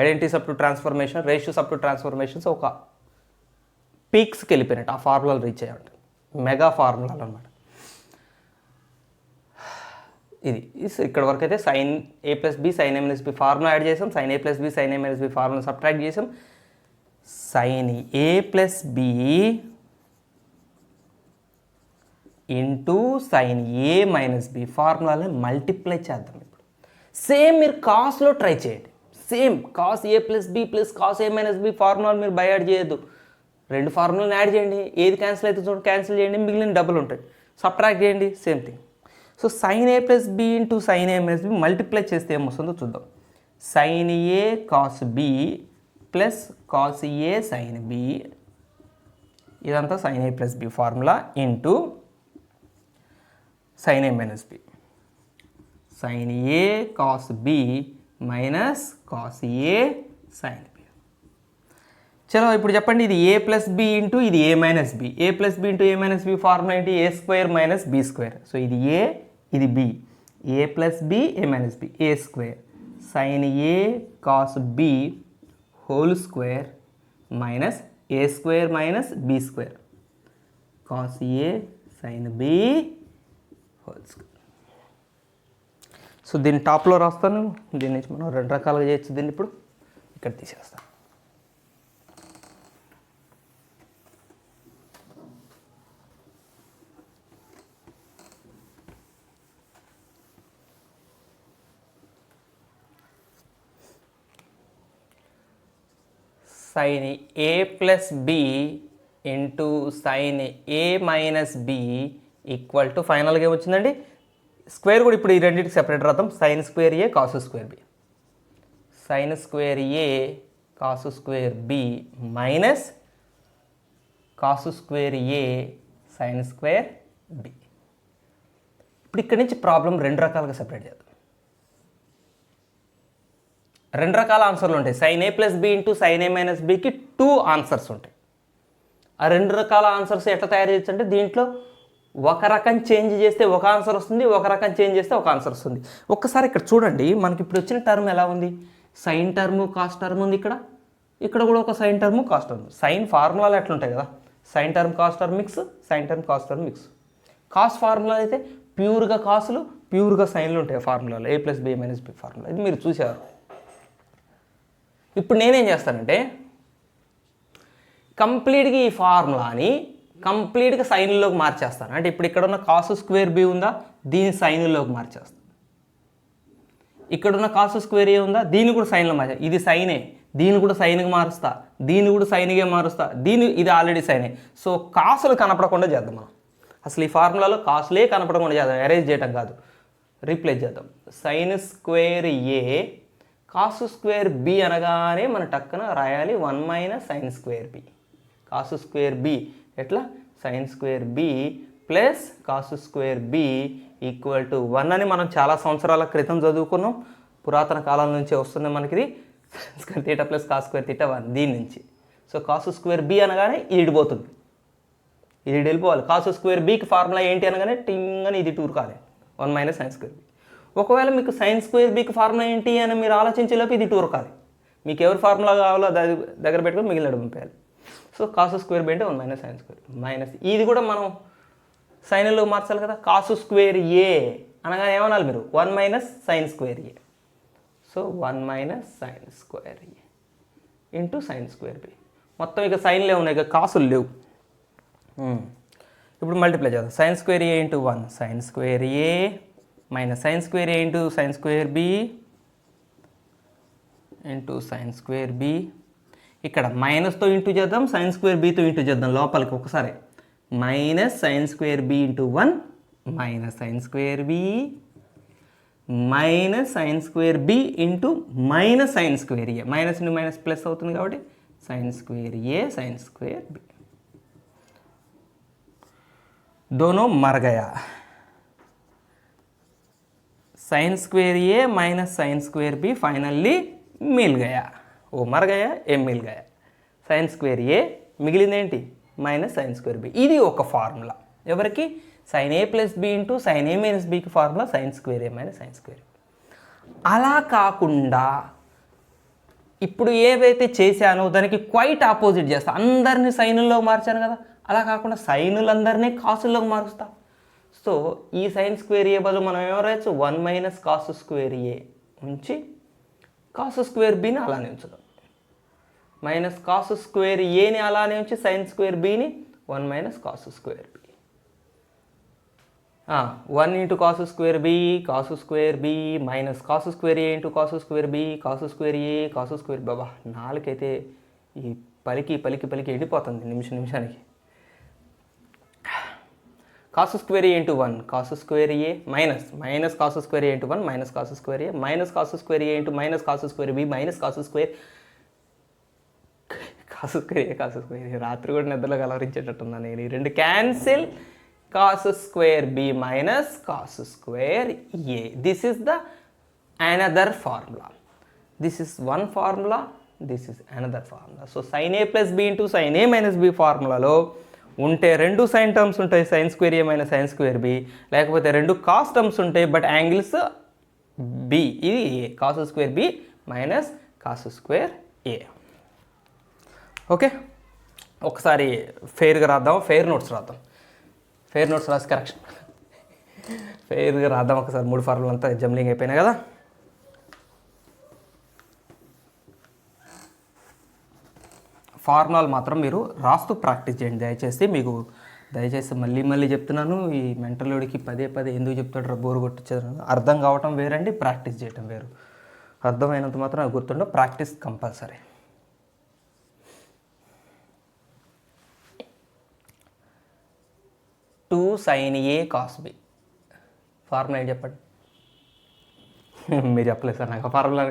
[SPEAKER 1] identities up to transformation, ratios up to transformations ఒక పీక్స్కి వెళ్ళిపోయినట్టు ఆ ఫార్ములాలు రీచ్ అయ్యామంటే మెగా ఫార్ములాలు అనమాట. ఇది ఇక్కడ వరకు అయితే సైన్ ఏ ప్లస్ బి సైన్ ఏ మైనస్ బి ఫార్ములా యాడ్ చేసాం, సైన్ ఏ ప్లస్ బి సైన్ ఏ మైనస్ బి ఫార్ములా సబ్ట్రాక్ట్ చేసాం. సైన్ ఏ ప్లస్ బి ఇంటూ సైన్ ఏ మైనస్ బి ఫార్ములాని మల్టిప్లై చేద్దాం. ఇప్పుడు సేమ్ మీరు కాస్లో ట్రై చేయండి. సేమ్ కాస్ ఏ ప్లస్ బి ప్లస్ కాస్ ఏ minus B ఫార్ములాని మీరు బై యాడ్ చేయొద్దు, రెండు ఫార్ములాని యాడ్ చేయండి. ఏది క్యాన్సిల్ అయితే చూడండి క్యాన్సిల్ చేయండి, మిగిలిన డబుల్ ఉంటాయి, సబ్ట్రాక్ట్ చేయండి, సేమ్ థింగ్. సో సైన్ ఏ ప్లస్ బి ఇంటూ సైన్ ఏ మైనస్ బి మల్టిప్లై చేస్తే ఏమొస్తుందో చూద్దాం. Sine A cos B plus cos A sine B, ఇదంతా sine A plus B formula into sine A minus B, sine A cos B minus cos A sine B. చలో ఇప్పుడు చెప్పండి, ఇది A plus B into ఇది A minus B. A plus B into A minus B formula ఏంటి? ఏ square minus B square. So ఇది A ఇది B, A plus B A minus B, A square sine A cos B whole square minus A square minus B square cos A sine B whole square. So దీన్ని టాప్లో రాస్తాను, దీని నుంచి మనం రెండు రకాలుగా చేయొచ్చు. దీన్ని ఇప్పుడు ఇక్కడ తీసేస్తాను. Sine A plus B into sine A minus B equal to ఫైనల్గా ఏమొచ్చిందండి? స్క్వేర్ కూడా ఇప్పుడు ఈ రెండింటికి సెపరేట్ రాద్దాం. Sine square A cos square B, sine square A cos square B minus cos square A sine square B. ఇప్పుడు ఇక్కడి నుంచి ప్రాబ్లం రెండు రకాలుగా సెపరేట్ చేద్దాం. రెండు రకాల ఆన్సర్లు ఉంటాయి. సైన్ ఏ ప్లస్ బి ఇంటూ సైన్ ఏ మైనస్ బికి 2 ఆన్సర్స్ ఉంటాయి. ఆ రెండు రకాల ఆన్సర్స్ ఎట్లా తయారు చేయొచ్చు అంటే దీంట్లో ఒక రకం చేంజ్ చేస్తే ఒక ఆన్సర్ వస్తుంది, ఒక రకం చేంజ్ చేస్తే ఒక ఆన్సర్ వస్తుంది. ఒక్కసారి ఇక్కడ చూడండి, మనకి ఇప్పుడు వచ్చిన టర్మ్ ఎలా ఉంది? సైన్ టర్ము కాస్ టర్మ్ ఉంది. ఇక్కడ కూడా ఒక sine term cos term. Sine ఫార్ములాలు ఎట్లుంటాయి కదా, sine term cos term mix, sine term cos term mix. Cos formula అయితే ప్యూర్గా కాసులు ప్యూర్గా సైన్లు ఉంటాయి ఫార్ములాలో, A plus B minus B formula. ఇది మీరు చూసారు. ఇప్పుడు నేనేం చేస్తానంటే కంప్లీట్గా ఈ ఫార్ములాని కంప్లీట్గా సైన్లోకి మార్చేస్తాను. అంటే ఇప్పుడు ఇక్కడ ఉన్న కాసు స్క్వేర్ బి ఉందా, దీని సైన్లోకి మార్చేస్తాను. ఇక్కడున్న కాసు స్క్వేర్ ఏ ఉందా, దీన్ని కూడా సైన్లో మార్చా. ఇది సైనే, దీన్ని కూడా సైన్కి మారుస్తా, దీన్ని కూడా సైన్గా మారుస్తా, ఇది ఆల్రెడీ సైనే. సో కాసులు కనపడకుండా చేద్దాం మనం. అసలు ఈ ఫార్ములాలో కాసులే కనపడకుండా చేద్దాం, అరేంజ్ చేయడం కాదు, రీప్లేస్ చేద్దాం. Sine square A cos square B అనగానే మన టక్కున రాయాలి 1 minus sine square B. Cos square B ఎట్లా, sine square B plus cos square B equal to 1 అని మనం చాలా సంవత్సరాల క్రితం చదువుకున్నాం. పురాతన కాలం నుంచే వస్తుంది మనకి theta plus cos square theta 1 దీని నుంచి. సో కాసు స్క్వేర్ బి అనగానే ఇది ఇడిపోతుంది, ఇది వెళ్ళిపోవాలి. కాసు స్క్వేర్ బికి ఫార్ములా ఏంటి అనగానే టింగ్ అని ఇది టూర్ కాలే 1 మైనస్ సైన్ స్క్వేర్ బి. ఒకవేళ మీకు సైన్ స్క్వేర్ బికి ఫార్ములా ఏంటి అని మీరు ఆలోచించేలోపు ఇది టూర్ కాదు. మీకు ఎవరి ఫార్ములా కావాలో దగ్గర పెట్టుకొని మిగిలిన పంపేయాలి. సో కాసు స్క్వేర్ బి అంటే 1 మైనస్ సైన్ స్క్వేర్ మైనస్ ఇది కూడా మనం సైన్లో మార్చాలి కదా. కాసు స్క్వేర్ ఏ అనగా ఏమనాలి మీరు, 1 మైనస్ సైన్ స్క్వేర్ ఏ. సో 1 మైనస్ సైన్ స్క్వేర్ ఏ ఇంటూ సైన్ స్క్వేర్ బి. మొత్తం ఇక సైన్లే ఉన్నాయి, ఇక కాసులు లేవు. ఇప్పుడు మల్టిప్లై చేద్దాం. సైన్ స్క్వేర్ ఏ ఇంటూ 1 సైన్ స్క్వేర్ ఏ మైనస్ సైన్ స్క్వేర్ ఏ into sine square B into sine square B. ఇక్కడ మైనస్తో ఇంటూ చేద్దాం, సైన్ స్క్వేర్ బితో ఇంటూ చేద్దాం లోపలికి ఒకసారి. Minus sine square B into 1 minus sine square B minus sine square B into minus sine square ఏ. Minus into minus plus అవుతుంది కాబట్టి sine square ఏ sine square B. दोनों मर गया. Sine square A minus sine square B finally मिल गया. वो मर गया, ए मिल गया. साइन स्क्वेयर ए మిగిలిందేంటి మైనస్ సైన్ స్క్వేర్ బి. ఇది ఒక ఫార్ములా ఎవరికి, సైన్ ఏ ప్లస్ బి ఇంటూ సైన్ ఏ మైనస్ బికి ఫార్ములా సైన్ స్క్వేర్ ఏ మైనస్ సైన్ స్క్వేర్. అలా కాకుండా ఇప్పుడు ఏవైతే చేశానో దానికి క్వైట్ ఆపోజిట్ చేస్తా. అందరినీ సైనుల్లో మార్చాను కదా, అలా కాకుండా సైనులందరినీ కాసుల్లోకి మారుస్తా. సో ఈ సైన్ స్క్వేర్ ఏ బదులు మనం ఏమో రాయొచ్చు, 1 మైనస్ కాసు స్క్వేర్ ఏ ఉంచి కాసు స్క్వేర్ బిని అలానే ఉంచుదాం. మైనస్ కాసు స్క్వేర్ ఏని అలానే ఉంచి సైన్ స్క్వేర్ బిని 1 minus cos square B. 1 into cos square B cos square B minus cos square A into cos square B cos square A cos square బాబా. నాలుగైతే ఈ పలికి ఎండిపోతుంది నిమిషానికి. కాసు స్క్వేర్ ఏ ఇంటూ 1 కాసు స్క్వేర్ ఏ minus cos square ఏ into 1 minus cos square ఏ minus cos square ఏ into minus cos square B minus cos square ఏ. రాత్రి కూడా నిద్రలో కలవరించేటట్టున్నా నేను. ఈ రెండు cancel. Cos square B minus cos square A. This is the another formula. This is one formula, this is another formula. So sine A plus B into sine A minus B ఫార్ములాలో ఉంటే రెండు sine terms ఉంటాయి, sine square ఏ minus sine square B. లేకపోతే రెండు cos terms ఉంటాయి but angles B. ఇది A, cos square B minus cos square A. Okay, ఒకసారి ఫెయిర్గా రాద్దాం, ఫెయిర్ నోట్స్ రాద్దాం. ఫెయిర్ నోట్స్ రాసి కరెక్షన్ ఫెయిర్గా రాద్దాం ఒకసారి. 3 ఫార్ములా అంతా జంబ్లింగ్ అయిపోయినాయి కదా. ఫార్ములాలు మాత్రం మీరు రాస్తూ ప్రాక్టీస్ చేయండి దయచేసి. మీకు దయచేసి మళ్ళీ చెప్తున్నాను, ఈ మెంటలోడికి పదే ఎందుకు చెప్తాడు బోరు కొట్టించేది. అర్థం కావటం వేరండి, ప్రాక్టీస్ చేయటం వేరు. అర్థమైనంత మాత్రం గుర్తుండో, practice compulsory. Two sine A cos B formula ఏంటి చెప్పండి. మీరు చెప్పలేదు సార్ నాకు ఫార్ములా.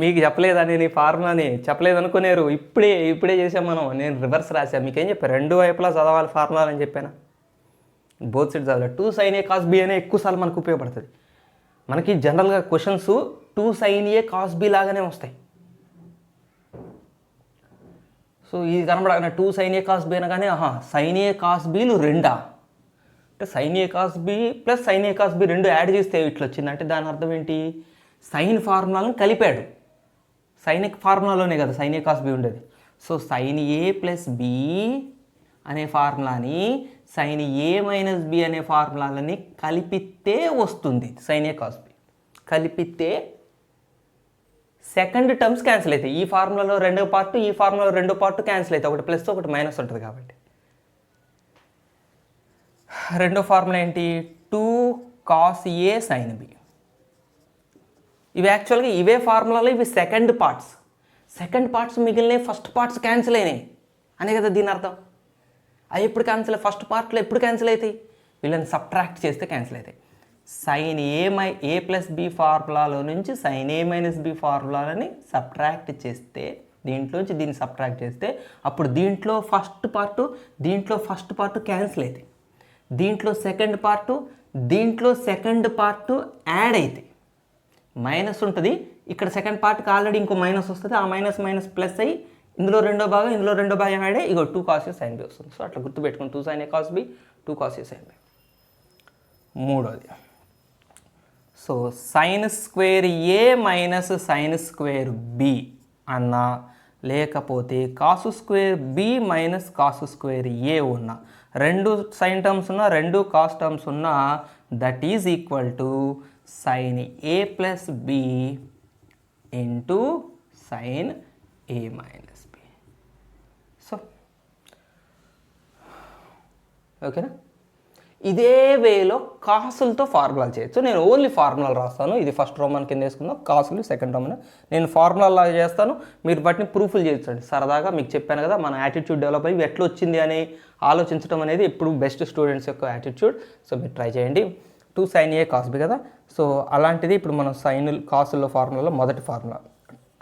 [SPEAKER 1] మీకు చెప్పలేదా నేను ఈ ఫార్ములాని? చెప్పలేదు అనుకునేరు. ఇప్పుడే చేసాం మనం. నేను రివర్స్ రాశాను. మీకేం చెప్పాను, రెండు వైపులా చదవాలి ఫార్ములా అని చెప్పాను. బోత్ సైడ్స్ చదవాలి. 2 sin a cos b అనే ఎక్కువసార్లు మనకు ఉపయోగపడుతుంది. మనకి జనరల్గా questions 2 sin a cos b లాగానే వస్తాయి. సో ఇది కనబడగానే 2 sin a cos b అనగానే sin a cos bలు రెండా అంటే sin a cos b plus sin a cos b రెండు యాడ్ చేస్తే ఇట్లా వచ్చింది. అంటే దాని అర్థం ఏంటి? సైన్ ఫార్ములాలను కలిపాడు. సైన్ ఫార్ములాలోనే కదా sin a cos b ఉండేది. So sin a plus b అనే ఫార్ములాని sin a మైనస్ b అనే ఫార్ములాలని కలిపితే వస్తుంది sin a cos b. కలిపితే సెకండ్ టర్మ్స్ క్యాన్సిల్ అవుతాయి. ఈ ఫార్ములాలో రెండో పార్ట్, ఈ ఫార్ములాలో రెండో పార్ట్ క్యాన్సిల్ అవుతాయి. ఒకటి ప్లస్ ఒకటి మైనస్ ఉంటుంది కాబట్టి. రెండో ఫార్ములా ఏంటి? 2 cos a sin b. ఇవి యాక్చువల్గా ఇవే ఫార్ములాలో ఇవి సెకండ్ పార్ట్స్. సెకండ్ పార్ట్స్ మిగిలినవి ఫస్ట్ పార్ట్స్ క్యాన్సిల్ అయినాయి అనే కదా దీని అర్థం. అవి ఎప్పుడు క్యాన్సిల్? ఫస్ట్ పార్ట్లో ఎప్పుడు క్యాన్సిల్ అవుతాయి? వీళ్ళని సబ్ట్రాక్ట్ చేస్తే క్యాన్సిల్ అవుతాయి. sin a ప్లస్ బి ఫార్ములాలో నుంచి sin a మైనస్ బి ఫార్ములాలని సబ్ట్రాక్ట్ చేస్తే, దీంట్లోంచి దీన్ని సబ్ట్రాక్ట్ చేస్తే అప్పుడు దీంట్లో ఫస్ట్ పార్ట్ క్యాన్సిల్ అవుతాయి. దీంట్లో సెకండ్ పార్ట్ యాడ్ అవుతాయి. మైనస్ ఉంటుంది ఇక్కడ, సెకండ్ పార్ట్కి ఆల్రెడీ ఇంకో మైనస్ వస్తుంది. ఆ మైనస్ ప్లస్ అయ్యి ఇందులో రెండో భాగం యాడ్ అయ్యి 2 cos a sin b వస్తుంది. సో అట్లా గుర్తుపెట్టుకుని 2 sin a cos b 2 cos a sin b. మూడోది, so sin square a minus sin square b అన్నా, లేకపోతే కాసు square b minus cos square a ఉన్నా, రెండు సైన్ టర్మ్స్ ఉన్నా రెండు కాస్ టర్మ్స్ ఉన్నా, that is equal to sin a plus b into sin a minus b. So ఓకేనా? ఇదే వేలో కాసులతో ఫార్ములాలు చేయొచ్చు. నేను ఓన్లీ ఫార్ములాలు రాస్తాను. ఇది ఫస్ట్ రోమన్ కింద వేసుకుందాం, కాసులు సెకండ్ రోమన్. నేను ఫార్ములాలు లాగా చేస్తాను, మీరు వాటిని ప్రూఫ్లు చేయొచ్చండి. సరదాగా మీకు చెప్పాను కదా, మన యాటిట్యూడ్ డెవలప్ అయ్యి ఎట్లా వచ్చింది అని ఆలోచించడం అనేది ఎప్పుడు బెస్ట్ స్టూడెంట్స్ యొక్క యాటిట్యూడ్. సో మీరు ట్రై చేయండి. 2 sin a cos b కదా. సో అలాంటిది ఇప్పుడు మనం సైన్ కాసుల్లో ఫార్ములాలో మొదటి formula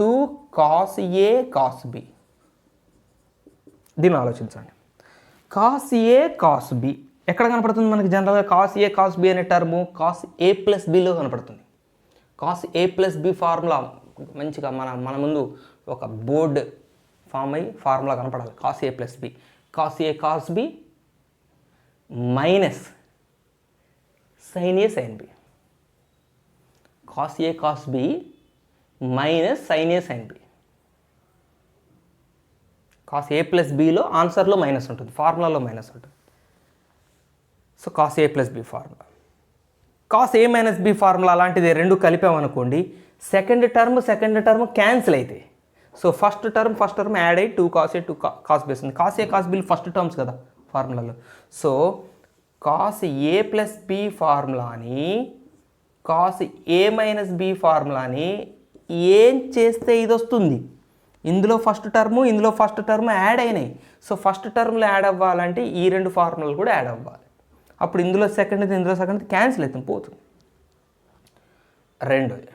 [SPEAKER 1] 2 cos a cos b. దీన్ని ఆలోచించండి. cos a cos b ఎక్కడ కనపడుతుంది మనకి? జనరల్గా cos a cos b అనే టర్ము cos a ప్లస్ బిలో కనపడుతుంది. cos a plus b formula మంచిగా మన ముందు ఒక బోర్డ్ ఫామ్ అయ్యి ఫార్ములా కనపడాలి. cos a plus b, cos a cos b minus sin a sin b. cos a cos b minus sin a sin b. cos a plus bలో ఆన్సర్లో minus ఉంటుంది, ఫార్ములాలో మైనస్ ఉంటుంది. So cos a plus b formula, cos a minus b formula అలాంటిది రెండు కలిపామనుకోండి, second term cancel అవుతాయి. So first term add అయ్యి 2 cos a 2 cos b వస్తుంది. cos a cos b first terms కదా ఫార్ములాలో. So cos a plus b ఫార్ములాని cos a minus b ఫార్ములాని ఏం చేస్తే ఇది వస్తుంది? ఇందులో ఫస్ట్ టర్మ్ యాడ్ అయినాయి. సో ఫస్ట్ టర్మ్లో యాడ్ అవ్వాలంటే ఈ రెండు ఫార్ములాలు కూడా యాడ్ అవ్వాలి. అప్పుడు ఇందులో సెకండ్ క్యాన్సిల్ అవుతుంది, పోతుంది. రెండోది,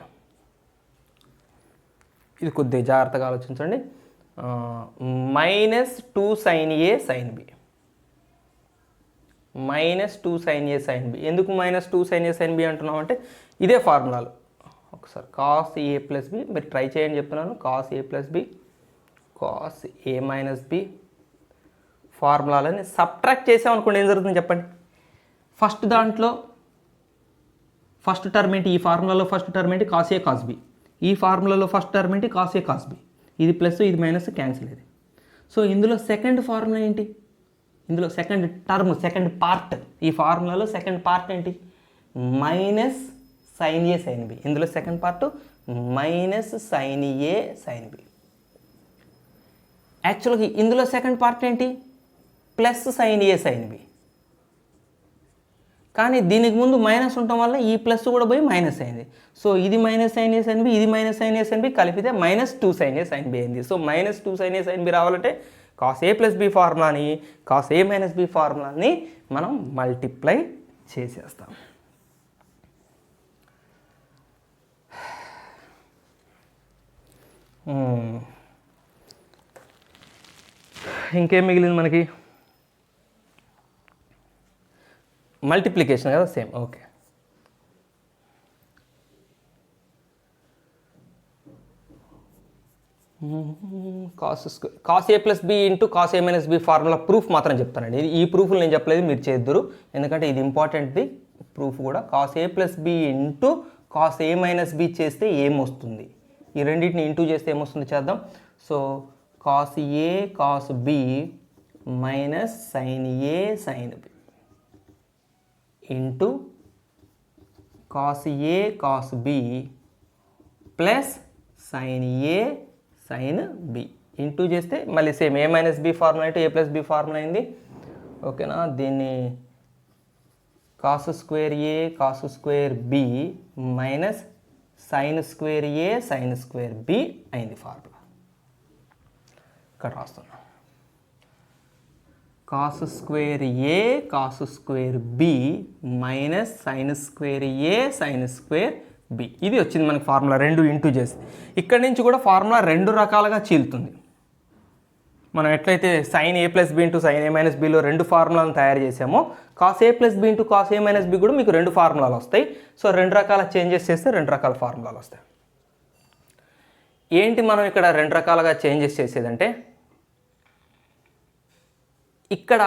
[SPEAKER 1] ఇది కొద్దిగా జాగ్రత్తగా ఆలోచించండి. Minus 2 sin a sin b. Minus 2 sin a sin b. ఎందుకు minus 2 sin a sin b అంటున్నాం అంటే ఇదే ఫార్ములాలు. ఒకసారి cos a ప్లస్ b మీరు ట్రై చేయండి చెప్తున్నాను. cos a plus b cos a minus b ఫార్ములాలని సబ్ట్రాక్ట్ చేసామనుకోండి ఏం జరుగుతుంది చెప్పండి? ఫస్ట్ దాంట్లో ఫస్ట్ టర్మ్ ఏంటి? ఈ ఫార్ములాలో ఫస్ట్ టర్మ్ ఏంటి? cos a cos b. ఈ ఫార్ములాలో ఫస్ట్ టర్మ్ ఏంటి? cos a cos b. ఇది ప్లస్ ఇది మైనస్ క్యాన్సిల్ అయింది. సో ఇందులో సెకండ్ ఫార్ములా ఏంటి? ఇందులో సెకండ్ పార్ట్, ఈ ఫార్ములాలో సెకండ్ పార్ట్ ఏంటి? Minus sin a sin b. ఇందులో second part minus sin a sin b. యాక్చువల్గా ఇందులో సెకండ్ పార్ట్ ఏంటి? Plus sin a sin b. కానీ దీనికి ముందు మైనస్ ఉండటం వల్ల ఈ ప్లస్ కూడా పోయి మైనస్ అయింది. సో ఇది minus sin a sin b, ఇది minus sin a sin b కలిపితే minus 2 sin a sin b అయింది. So minus 2 sin a sin b రావాలంటే cos a ప్లస్ b ఫార్ములాని cos a మైనస్ b ఫార్ములాని మనం multiply చేసేస్తాం. ఇంకేం మిగిలింది మనకి? మల్టిప్లికేషన్ కదా సేమ్. ఓకే, కాస్ ఏ ప్లస్ బి ఇంటూ కాస్ ఏ మైనస్ బి ఫార్ములా ప్రూఫ్ మాత్రం చెప్తానండి. ఈ ప్రూఫ్లు నేను చెప్పలేదు, మీరు చేద్దరు, ఎందుకంటే ఇది ఇంపార్టెంట్ది ప్రూఫ్ కూడా. కాస్ ఏ ప్లస్ బి ఇంటూ కాస్ ఏ మైనస్ బి చేస్తే ఏమొస్తుంది, ఈ రెండింటిని ఇంటూ చేస్తే ఏమొస్తుంది చేద్దాం. So cos a cos B minus sine a sine b into cos a cos B plus sine a sine b into చేస్తే మళ్ళీ same a minus B formula into a plus B formula అయింది. ఓకేనా, దీన్ని cos square ఏ cos square B minus sine square ఏ sine square b అయింది formula. ఇక్కడ రాస్తున్నా, cos square ఏ cos square B minus sine square ఏ sine square B, ఇది వచ్చింది మనకి formula. రెండు ఇంటూ చేస్తే ఇక్కడ నుంచి కూడా ఫార్ములా రెండు రకాలుగా చీలుతుంది. మనం ఎట్లయితే సైన్ ఏ ప్లస్ బి ఇంటూ సైన్ ఏ మైనస్ బిలో రెండు ఫార్ములాలను తయారు చేసామో, కాస్ ఏ ప్లస్ బి ఇంటూ కాస్ ఏ మైనస్ బి కూడా మీకు రెండు ఫార్ములాలు వస్తాయి. సో రెండు రకాల చేంజెస్ చేస్తే రెండు రకాల ఫార్ములాలు వస్తాయి. ఏంటి మనం ఇక్కడ రెండు రకాలుగా చేంజెస్ చేసేదంటే, ఇక్కడ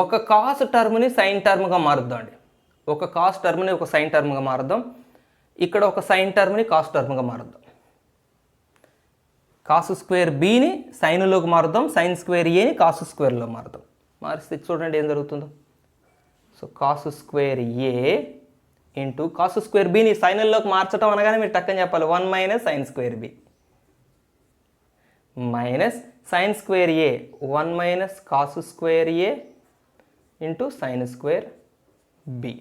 [SPEAKER 1] ఒక కాస్ టర్మ్ని సైన్ టర్మ్గా మారుద్దామండి. ఒక కాస్ టర్మ్ని ఒక సైన్ టర్మ్గా మారుద్దాం. ఇక్కడ ఒక సైన్ టర్మ్ని కాస్ టర్మ్గా మారుద్దాం. కాస్ స్క్వేర్ బిని సైన్లోకి మారుద్దాం, సైన్ స్క్వేర్ ఏని కాస్ స్క్వేర్లో మారుద్దాం. మారిస్తే చూడండి ఏం జరుగుతుందో. సో కాస్ స్క్వేర్ ఏ ఇంటూ కాస్ స్క్వేర్ బిని సైన్లోకి మార్చడం అనగానే మీరు టక్కని చెప్పాలి 1 minus sine square B minus sine square ఏ 1 మైనస్ కాస్ స్క్వేర్ ఏ into sine square B.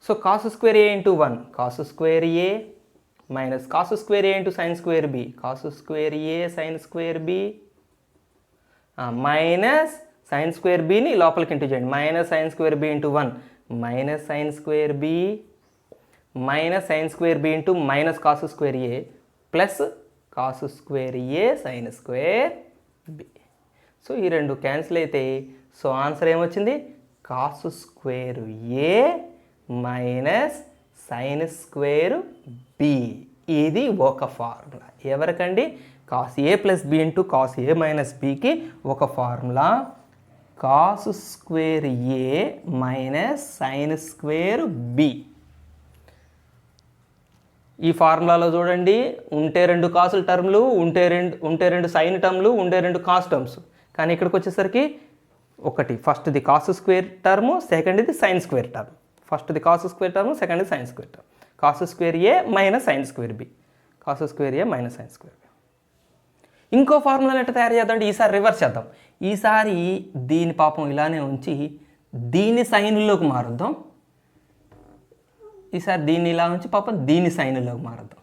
[SPEAKER 1] So cos square ఏ ఇంటూ 1 కాస్ స్క్వేర్ ఏ మైనస్ కాస్ స్క్వేర్ ఏ into sine square b cos square ఏ sine square B minus sine square బిని లోపలికి into చేయండి, minus sine square B into 1 minus sine square B minus sine square B into minus cos square a plus cos square A sine square B. So ఈ రెండు cancel అయితే so answer ఏమొచ్చింది, cos square ఏ minus sine square B. ఇది ఒక formula. ఎవరికండి, cos ఏ plus B into cos ఏ minus బికి ఒక formula cos square ఏ minus sine square B. ఈ ఫార్ములాలో చూడండి, ఉంటే రెండు కాసుల టర్మ్లు, ఉంటే రెండు సైన్ టర్మ్లు, ఉండే రెండు కాస్ టర్మ్స్. కానీ ఇక్కడికి వచ్చేసరికి ఒకటి ఫస్ట్ది కాస్ స్క్వేర్ టర్ము, సెకండ్ది సైన్ స్క్వేర్ టర్మ్. ఫస్ట్ది కాస్ స్క్వేర్ టర్మ్, సెకండ్ది sine square term. Cos square ఏ minus sine square b cos square ఏ మైనస్ సైన్ స్క్వేర్ బి. ఇంకో ఫార్ములా ఎట్లా తయారు చేద్దాం అంటే ఈసారి రివర్స్ చేద్దాం. ఈసారి దీని పాపం ఇలానే ఉంచి దీన్ని సైన్లోకి మారుద్దాం. ఈసారి దీన్ని ఇలా ఉంచి పాపం దీన్ని సైన్లోకి మారుద్దాం.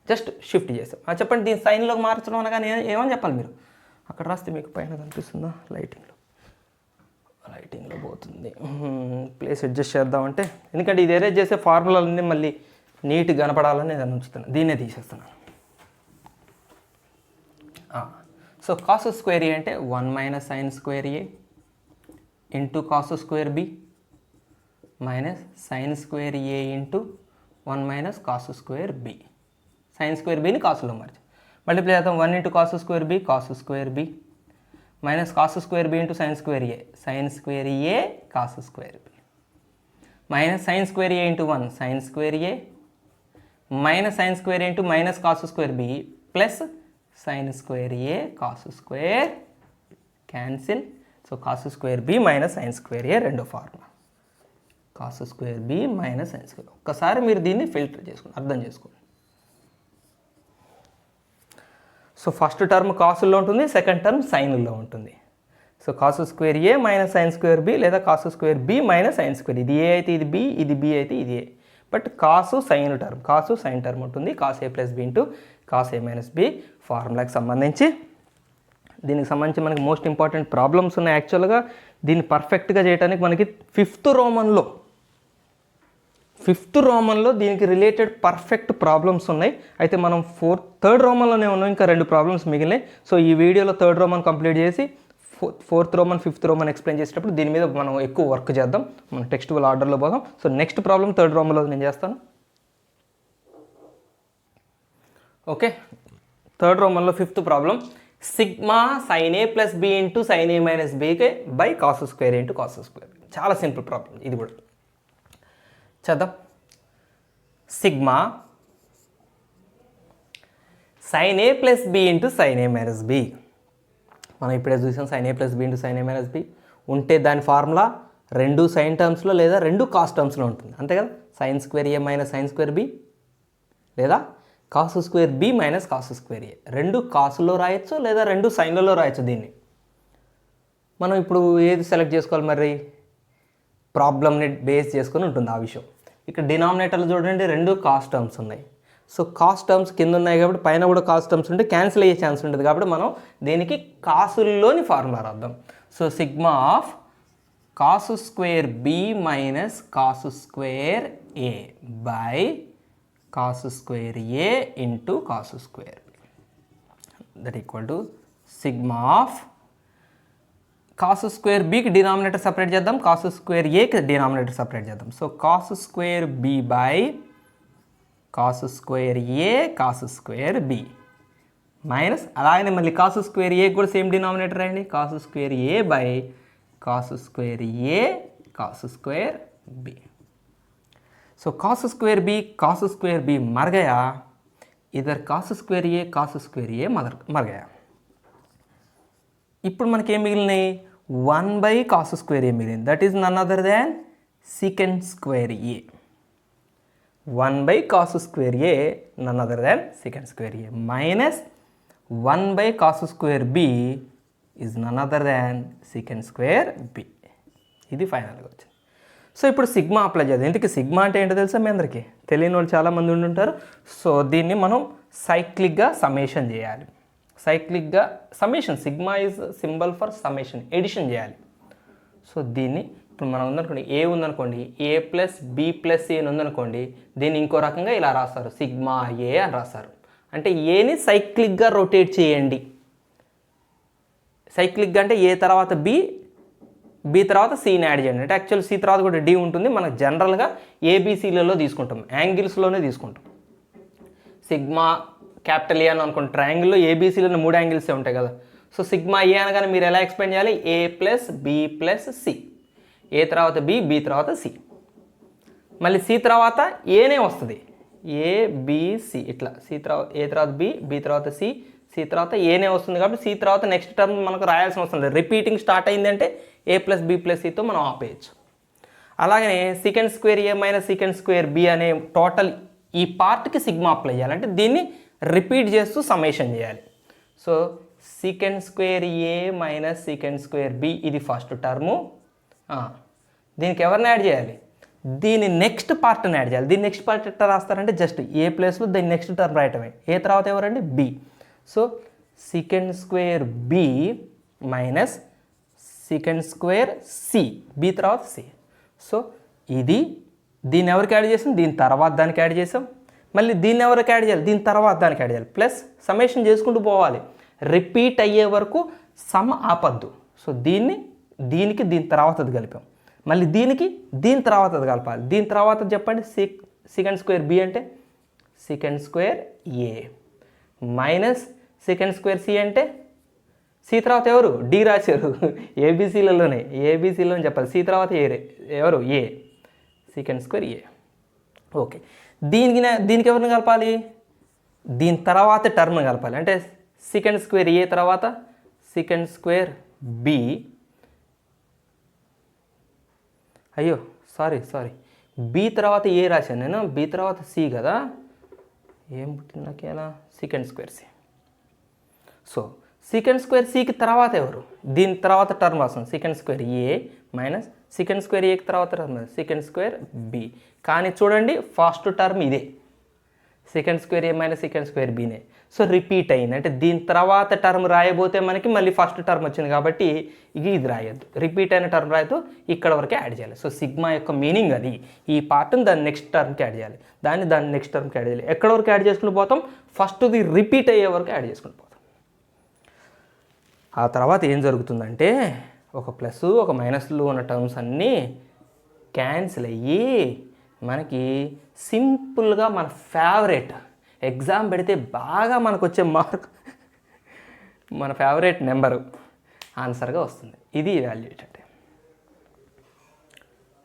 [SPEAKER 1] జస్ట్ షిఫ్ట్ చేస్తాం. చెప్పండి, దీన్ని సైన్లోకి మార్చడం అనగానే ఏమని చెప్పాలి మీరు? అక్కడ రాస్తే మీకు పైన కనిపిస్తుందా? లైటింగ్లో పోతుంది. ప్లేస్ అడ్జస్ట్ చేద్దామంటే, ఎందుకంటే ఇది ఎరేజ్ చేసే ఫార్ములాలన్నీ మళ్ళీ నీట్గా కనపడాలని నేను ఉంచుతున్నాను. దీన్నే తీసేస్తున్నాను. సో కాస్ స్క్వేర్ ఏ అంటే 1 మైనస్ సైన్ స్క్వేర్ ఏ into cos square B minus sine square ఏ into 1 minus cos square B. Sine square బిని కాసులో మార్చి మల్టిప్లై చేద్దాం. 1 into cos square b cos square B minus cos square B into sine square A cos square B minus sine square A into 1 sine square A minus sine square A into minus cos square B plus sine square A cos square cancel. So cos square B minus sine square a రెండో formula cos square B minus sine square. ఒక్కసారి మీరు దీన్ని filter చేసుకోండి, అర్థం చేసుకోండి. So first term కాసుల్లో ఉంటుంది, second term సైన్లో ఉంటుంది. సో కాస్ స్క్వేర్ ఏ మైనస్ సైన్ స్క్వేర్ బి లేదా cos square B minus sine square. ఇది ఏ అయితే ఇది బి, ఇది బి అయితే ఇది a. But cos sine term, cos sine term ఉంటుంది. కాస్ ఏ ప్లస్ బి ఇంటూ కాస్ ఏ మైనస్ బి ఫార్ములాకి సంబంధించి. దీనికి సంబంధించి మనకి మోస్ట్ ఇంపార్టెంట్ ప్రాబ్లమ్స్ ఉన్నాయి. యాక్చువల్గా దీన్ని పర్ఫెక్ట్గా చేయడానికి మనకి ఫిఫ్త్ రోమన్లో దీనికి రిలేటెడ్ పర్ఫెక్ట్ ప్రాబ్లమ్స్ ఉన్నాయి. అయితే మనం థర్డ్ రోమన్లోనే ఉన్నాం, ఇంకా 2 ప్రాబ్లమ్స్ మిగిలినాయి. సో ఈ వీడియోలో థర్డ్ రోమన్ కంప్లీట్ చేసి fourth Roman fifth Roman explain చేసేటప్పుడు దీని మీద మనం ఎక్కువ వర్క్ చేద్దాం. మనం టెక్స్టువల్ ఆర్డర్లో పోదాం. సో నెక్స్ట్ ప్రాబ్లం థర్డ్ రోమన్లో నేను చేస్తాను. ఓకే, థర్డ్ రోమన్లో ఫిఫ్త్ ప్రాబ్లం, సిగ్మా సైన్ ఏ ప్లస్ బి ఇంటూ సైన్ ఏ మైనస్ బీకే by cos square into cos square. చాలా సింపుల్ ప్రాబ్లం ఇది కూడా. చేద్దాం. సిగ్మా సైన్ ఏ ప్లస్ బి ఇంటూ సైన్ ఏ మైనస్ బి. మనం ఇప్పుడే చూసాం సైన్ ఏ ప్లస్ బి ఇంటూ సైన్ ఏ minus b ఉంటే దాని ఫార్ములా రెండు సైన్ టర్మ్స్లో లేదా రెండు కాస్ టర్మ్స్లో ఉంటుంది, అంతే కదా. సైన్ స్క్వేర్ ఏ మైనస్ సైన్ స్క్వేర్ బి లేదా cos square B minus cos square a. రెండు కాసుల్లో రాయొచ్చు లేదా రెండు సైన్లలో రాయొచ్చు. దీన్ని మనం ఇప్పుడు ఏది సెలెక్ట్ చేసుకోవాలి మరి? ప్రాబ్లమ్ని బేస్ చేసుకొని ఉంటుంది ఆ విషయం. ఇక్కడ డినామినేటర్లు చూడండి, రెండు కాస్ టర్మ్స్ ఉన్నాయి. సో కాస్ టర్మ్స్ కింద ఉన్నాయి కాబట్టి పైన కూడా కాస్ టర్మ్స్ ఉంటే క్యాన్సిల్ అయ్యే ఛాన్స్ ఉంటుంది. కాబట్టి మనం దీనికి కాసుల్లోని ఫార్ములా రాద్దాం. So sigma of cos square B minus cos square A by cos square A into cos square that equal to sigma of cos square బీకి డినామినేటర్ సపరేట్ చేద్దాం, కాస్ స్క్వేర్ ఏకి డినామినేటర్ సపరేట్ చేద్దాం. So cos square b by cos square A cos square B minus అలాగనే మళ్ళీ cos square A కూడా same denominator అండి, cos square A by cos square A cos square B. So cos square B cos square B मर गया, इधर कास square ए मर गया. ఇప్పుడు మనకి ఏం మిగిలినాయి? 1 cos స్క్వేర్ ఏ మిగిలింది. That is none other than secant square A. 1 cos square A none other than secant square A minus 1 cos square B is none other than secant square B. ఇది ఫైనల్గా వచ్చింది. So ఇప్పుడు sigma apply చేద్దాం. ఇందుకే sigma అంటే ఏంటో తెలుసా మీ అందరికీ? తెలియని వాళ్ళు చాలామంది ఉండుంటారు. సో దీన్ని మనం సైక్లిక్గా సమ్మేషన్ చేయాలి. సైక్లిక్గా summation, sigma is symbol for summation, addition చేయాలి. సో దీన్ని ఇప్పుడు మనం ఉందనుకోండి, ఏ ఉందనుకోండి, a plus B plus a ఉందనుకోండి, దీన్ని ఇంకో రకంగా ఇలా రాస్తారు, సిగ్మా ఏ అని రాస్తారు. అంటే ఏని సైక్లిక్గా రొటేట్ చేయండి. సైక్లిక్గా అంటే ఏ తర్వాత బి, బి తర్వాత సిని యాడ్ చేయండి. అంటే యాక్చువల్ సి తర్వాత కూడా డి ఉంటుంది. మనకు జనరల్గా ఏబిసిలలో తీసుకుంటాం, యాంగిల్స్లోనే తీసుకుంటాం. సిగ్మా క్యాపిటల్ ఏ అని అనుకోండి, ట్రయాంగిల్లో ఏబిసిలో 3 యాంగిల్సే ఉంటాయి కదా. సో సిగ్మా ఏ అనగానే మీరు ఎలా ఎక్స్ప్లెయిన్ చేయాలి? ఏ plus B plus C, A తర్వాత బి, బి తర్వాత సి, మళ్ళీ సి తర్వాత ఏనే వస్తుంది, ఏ బి సి, ఇట్లా సి తర్వాత ఏ తర్వాత బి, బి తర్వాత సి, సి తర్వాత ఏనే వస్తుంది. కాబట్టి సి తర్వాత నెక్స్ట్ టర్మ్ మనకు రాయాల్సిన అవసరం లేదు. రిపీటింగ్ స్టార్ట్ అయిందంటే ఏ ప్లస్ బి ప్లస్ సితో మనం ఆపేయచ్చు. అలాగనే secant స్క్వేర్ ఏ మైనస్ secant స్క్వేర్ బి అనే టోటల్ ఈ పార్ట్కి సిగ్మా అప్లై చేయాలి. అంటే దీన్ని రిపీట్ చేస్తూ సమ్మేషన్ చేయాలి. సో secant స్క్వేర్ ఏ మైనస్ secant స్క్వేర్ బి ఇది ఫస్ట్ టర్ము. దీనికి ఎవరిని యాడ్ చేయాలి? దీని నెక్స్ట్ పార్ట్ని యాడ్ చేయాలి. దీని నెక్స్ట్ పార్ట్ ఎట్లా రాస్తారంటే జస్ట్ ఏ ప్లేస్లో దీని నెక్స్ట్ టర్మ్ రాయటమే. ఏ తర్వాత ఎవరండి? B. So secant square B minus secant square C, B తర్వాత సి. సో ఇది దీన్ని ఎవరికి యాడ్ చేసాం? దీని తర్వాత దానికి యాడ్ చేసాం. మళ్ళీ దీన్ని ఎవరికి యాడ్ చేయాలి? దీని తర్వాత దానికి యాడ్ చేయాలి. ప్లస్ సమ్మేషన్ చేసుకుంటూ పోవాలి. రిపీట్ అయ్యే వరకు సమ్ ఆపద్దు. సో దీనికి దీని తర్వాతది కలిపాం. మళ్ళీ దీనికి దీని తర్వాతది కలపాలి. దీని తర్వాత చెప్పండి, secant స్క్వేర్ బి అంటే secant స్క్వేర్ ఏ మైనస్ secant స్క్వేర్ సి అంటే సి తర్వాత ఎవరు? డి రాశారు, ఏబీసీలలోనే, ఏబీసీలో చెప్పాలి. సి తర్వాత ఎవరు? ఏ, secant స్క్వేర్ ఏ. ఓకే, దీనికి ఎవరిని కలపాలి? దీని తర్వాత టర్మ్ కలపాలి. అంటే secant స్క్వేర్ ఏ తర్వాత secant స్క్వేర్ బి, అయ్యో సారీ బి తర్వాత ఏ రాశాను నేను, బి తర్వాత సి కదా, ఏం పుట్టింది నాకు ఎలా? secant square c. So secant square సికి తర్వాత ఎవరు? దీని తర్వాత టర్మ్ రాస్తాం, secant స్క్వేర్ ఏ మైనస్ secant స్క్వేర్ ఏకి తర్వాత టర్మ్ secant స్క్వేర్ బి. కానీ చూడండి ఫస్ట్ టర్మ్ ఇదే, secant స్క్వేర్ ఏ మైనస్ secant స్క్వేర్ బీనే. సో రిపీట్ అయింది. అంటే దీని తర్వాత టర్మ్ రాయబోతే మనకి మళ్ళీ ఫస్ట్ టర్మ్ వచ్చింది కాబట్టి ఇది రాయొద్దు. రిపీట్ అయిన టర్మ్ రాయొద్దు, ఇక్కడ వరకే యాడ్ చేయాలి. సో సిగ్మా యొక్క మీనింగ్ అది. ఈ పార్ట్ని దాని నెక్స్ట్ టర్మ్కి యాడ్ చేయాలి, దాని నెక్స్ట్ టర్మ్కి యాడ్ చేయాలి. ఎక్కడ వరకు యాడ్ చేసుకుని పోతాం? ఫస్ట్ది రిపీట్ అయ్యే వరకు యాడ్ చేసుకుని పోతాం. ఆ తర్వాత ఏం జరుగుతుందంటే ఒక ప్లస్ ఒక మైనస్లు ఉన్న టర్మ్స్ అన్నీ క్యాన్సిల్ అయ్యి మనకి సింపుల్గా మన ఫేవరెట్ ఎగ్జామ్ పెడితే బాగా మనకు వచ్చే మార్క్ మన ఫేవరెట్ నెంబరు ఆన్సర్గా వస్తుంది. ఇది వాల్యుయేట్ అంటే.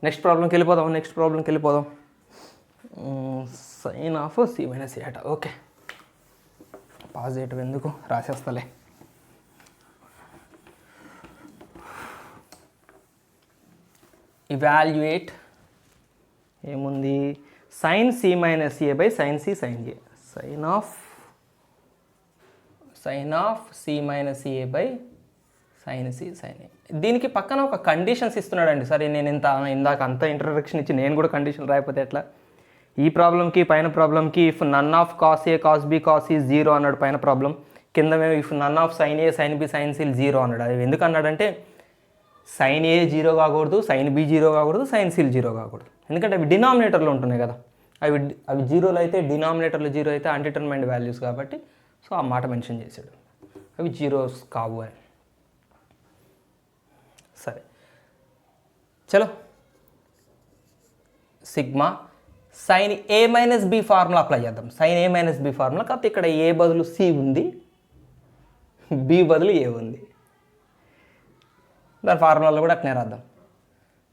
[SPEAKER 1] నెక్స్ట్ ప్రాబ్లంకి వెళ్ళిపోదాం. Sine of c minus a అట. ఓకే, పాజిటివ్ ఎందుకు రాసేస్తలే. ఇవాల్యుయేట్ ఏముంది, sine c minus a by sine c sine a. Sine of c minus a by sine c sine a. దీనికి పక్కన ఒక కండిషన్స్ ఇస్తున్నాడండి. సరే, నేను ఇందాక అంత ఇంట్రడక్షన్ ఇచ్చి నేను కూడా కండిషన్ రాయకపోతే ఎట్లా? ఈ ప్రాబ్లంకి పైన ప్రాబ్లంకి if none of cos a cos b cos ఈ 0 అన్నాడు పైన ప్రాబ్లం, కింద మేము if none of sine a sine b sine c 0 అన్నాడు. అది ఎందుకు అన్నాడంటే సైన్ ఏ 0 కాకూడదు, సైన్ బి 0 కాకూడదు, సైన్ సి 0 కాకూడదు. ఎందుకంటే అవి డినామినేటర్లో ఉంటున్నాయి కదా. అవి 0లో అయితే డినామినేటర్లో 0 అయితే అన్డిటర్మైన్డ్ వాల్యూస్ కాబట్టి సో ఆ మాట మెన్షన్ చేశాడు, అవి జీరోస్ కావు అని. సరే చలో, సిగ్మా సైన్ ఏ మైనస్ బి ఫార్ములా అప్లై చేద్దాం. సైన్ ఏ మైనస్ బి ఫార్ములా, కాకపోతే ఇక్కడ ఏ బదులు సి ఉంది, బి బదులు ఏ ఉంది. దాని ఫార్ములాలో కూడా అట్నే రాద్దాం.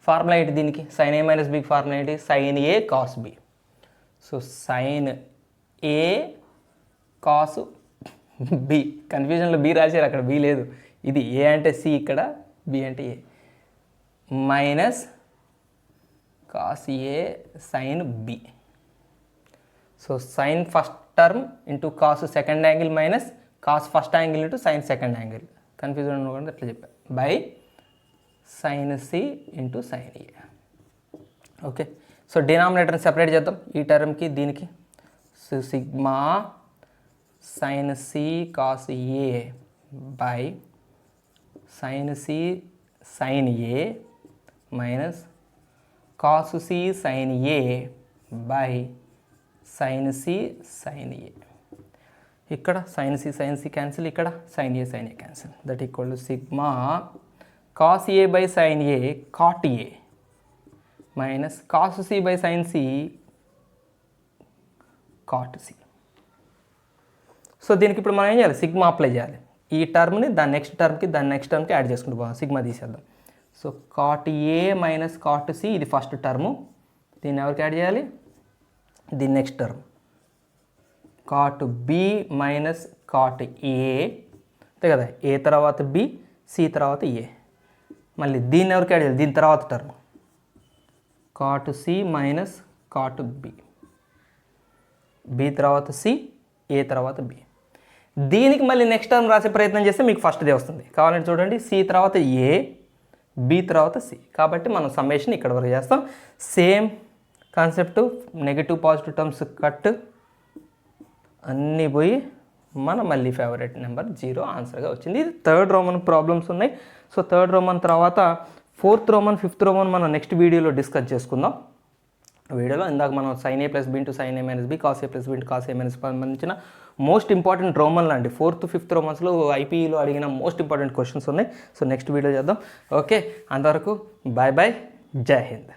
[SPEAKER 1] ఫార్ములా ఏంటి దీనికి? సైన్ ఏ మైనస్ బికి ఫార్ములా ఏంటి? Sign A cos B. So sine A cos B, కన్ఫ్యూజన్లో బి రాశారు, అక్కడ బి లేదు. ఇది ఏ అంటే సి, ఇక్కడ బి అంటే a, minus cos A sine B. So sine first term into cos second angle minus cos first angle into sine second angle, confusion ఉండకుండా అట్లా చెప్పా, by sine c into sine a. Okay, so డినామినేటర్ని separate చేద్దాం ఈ టర్మ్కి దీనికి. So sigma sine c cos A by sine c sine A minus cos c sine a by sine c sine a. ఇక్కడ sine c cancel, ఇక్కడ sign A cancel. That equal to sigma cos A by sine A cot A minus cos C by sine C cot C. So దీనికి ఇప్పుడు మనం ఏం చేయాలి? Sigma apply చేయాలి. ఈ టర్మ్ని దాని నెక్స్ట్ టర్మ్కి యాడ్ చేసుకుంటూ పోదాం. సిగ్మా తీసేద్దాం. So cot A minus cot C, ఇది ఫస్ట్ టర్ము, దీన్ని ఎవరికి యాడ్ చేయాలి? దీని next term cot B minus cot A, అంతే కదా, ఏ తర్వాత బి, సి తర్వాత ఏ. మళ్ళీ దీన్ని ఎవరికి యాడ్ చేయాలి? దీని తర్వాత term cot C minus cot B, B తర్వాత సి, ఏ తర్వాత బి. దీనికి మళ్ళీ నెక్స్ట్ టర్మ్ రాసే ప్రయత్నం చేస్తే మీకు ఫస్ట్దే వస్తుంది. కావాలంటే చూడండి, సి తర్వాత ఏ, బి తర్వాత సి. కాబట్టి మనం సమ్మేషన్ ఇక్కడ వరకు చేస్తాం. Same concept, negative positive terms cut అన్నీ పోయి మన మళ్ళీ ఫేవరెట్ నెంబర్ 0 ఆన్సర్గా వచ్చింది. ఇది థర్డ్ రోమన్ ప్రాబ్లమ్స్ ఉన్నాయి. సో థర్డ్ రోమన్ తర్వాత ఫోర్త్ రోమన్, ఫిఫ్త్ రోమన్ మనం నెక్స్ట్ వీడియోలో డిస్కస్ చేసుకుందాం. వీడియోలో ఇందాక మనం సైన్ ఏ ప్లస్ బి ఇంటూ సైన్ ఏ మైనస్ బి, కాస్ ఏ ప్లస్ బి ఇంటూ కాస్ ఏ మైనస్ సంబంధించిన మోస్ట్ ఇంపార్టెంట్ రోమన్లు అండి. ఫోర్త్ ఫిఫ్త్ రోమన్స్లో ఐపీఈలో అడిగిన మోస్ట్ ఇంపార్టెంట్ క్వశ్చన్స్ ఉన్నాయి. సో నెక్స్ట్ వీడియో చేద్దాం. ఓకే, అంతవరకు బాయ్ బాయ్, జై హింద్.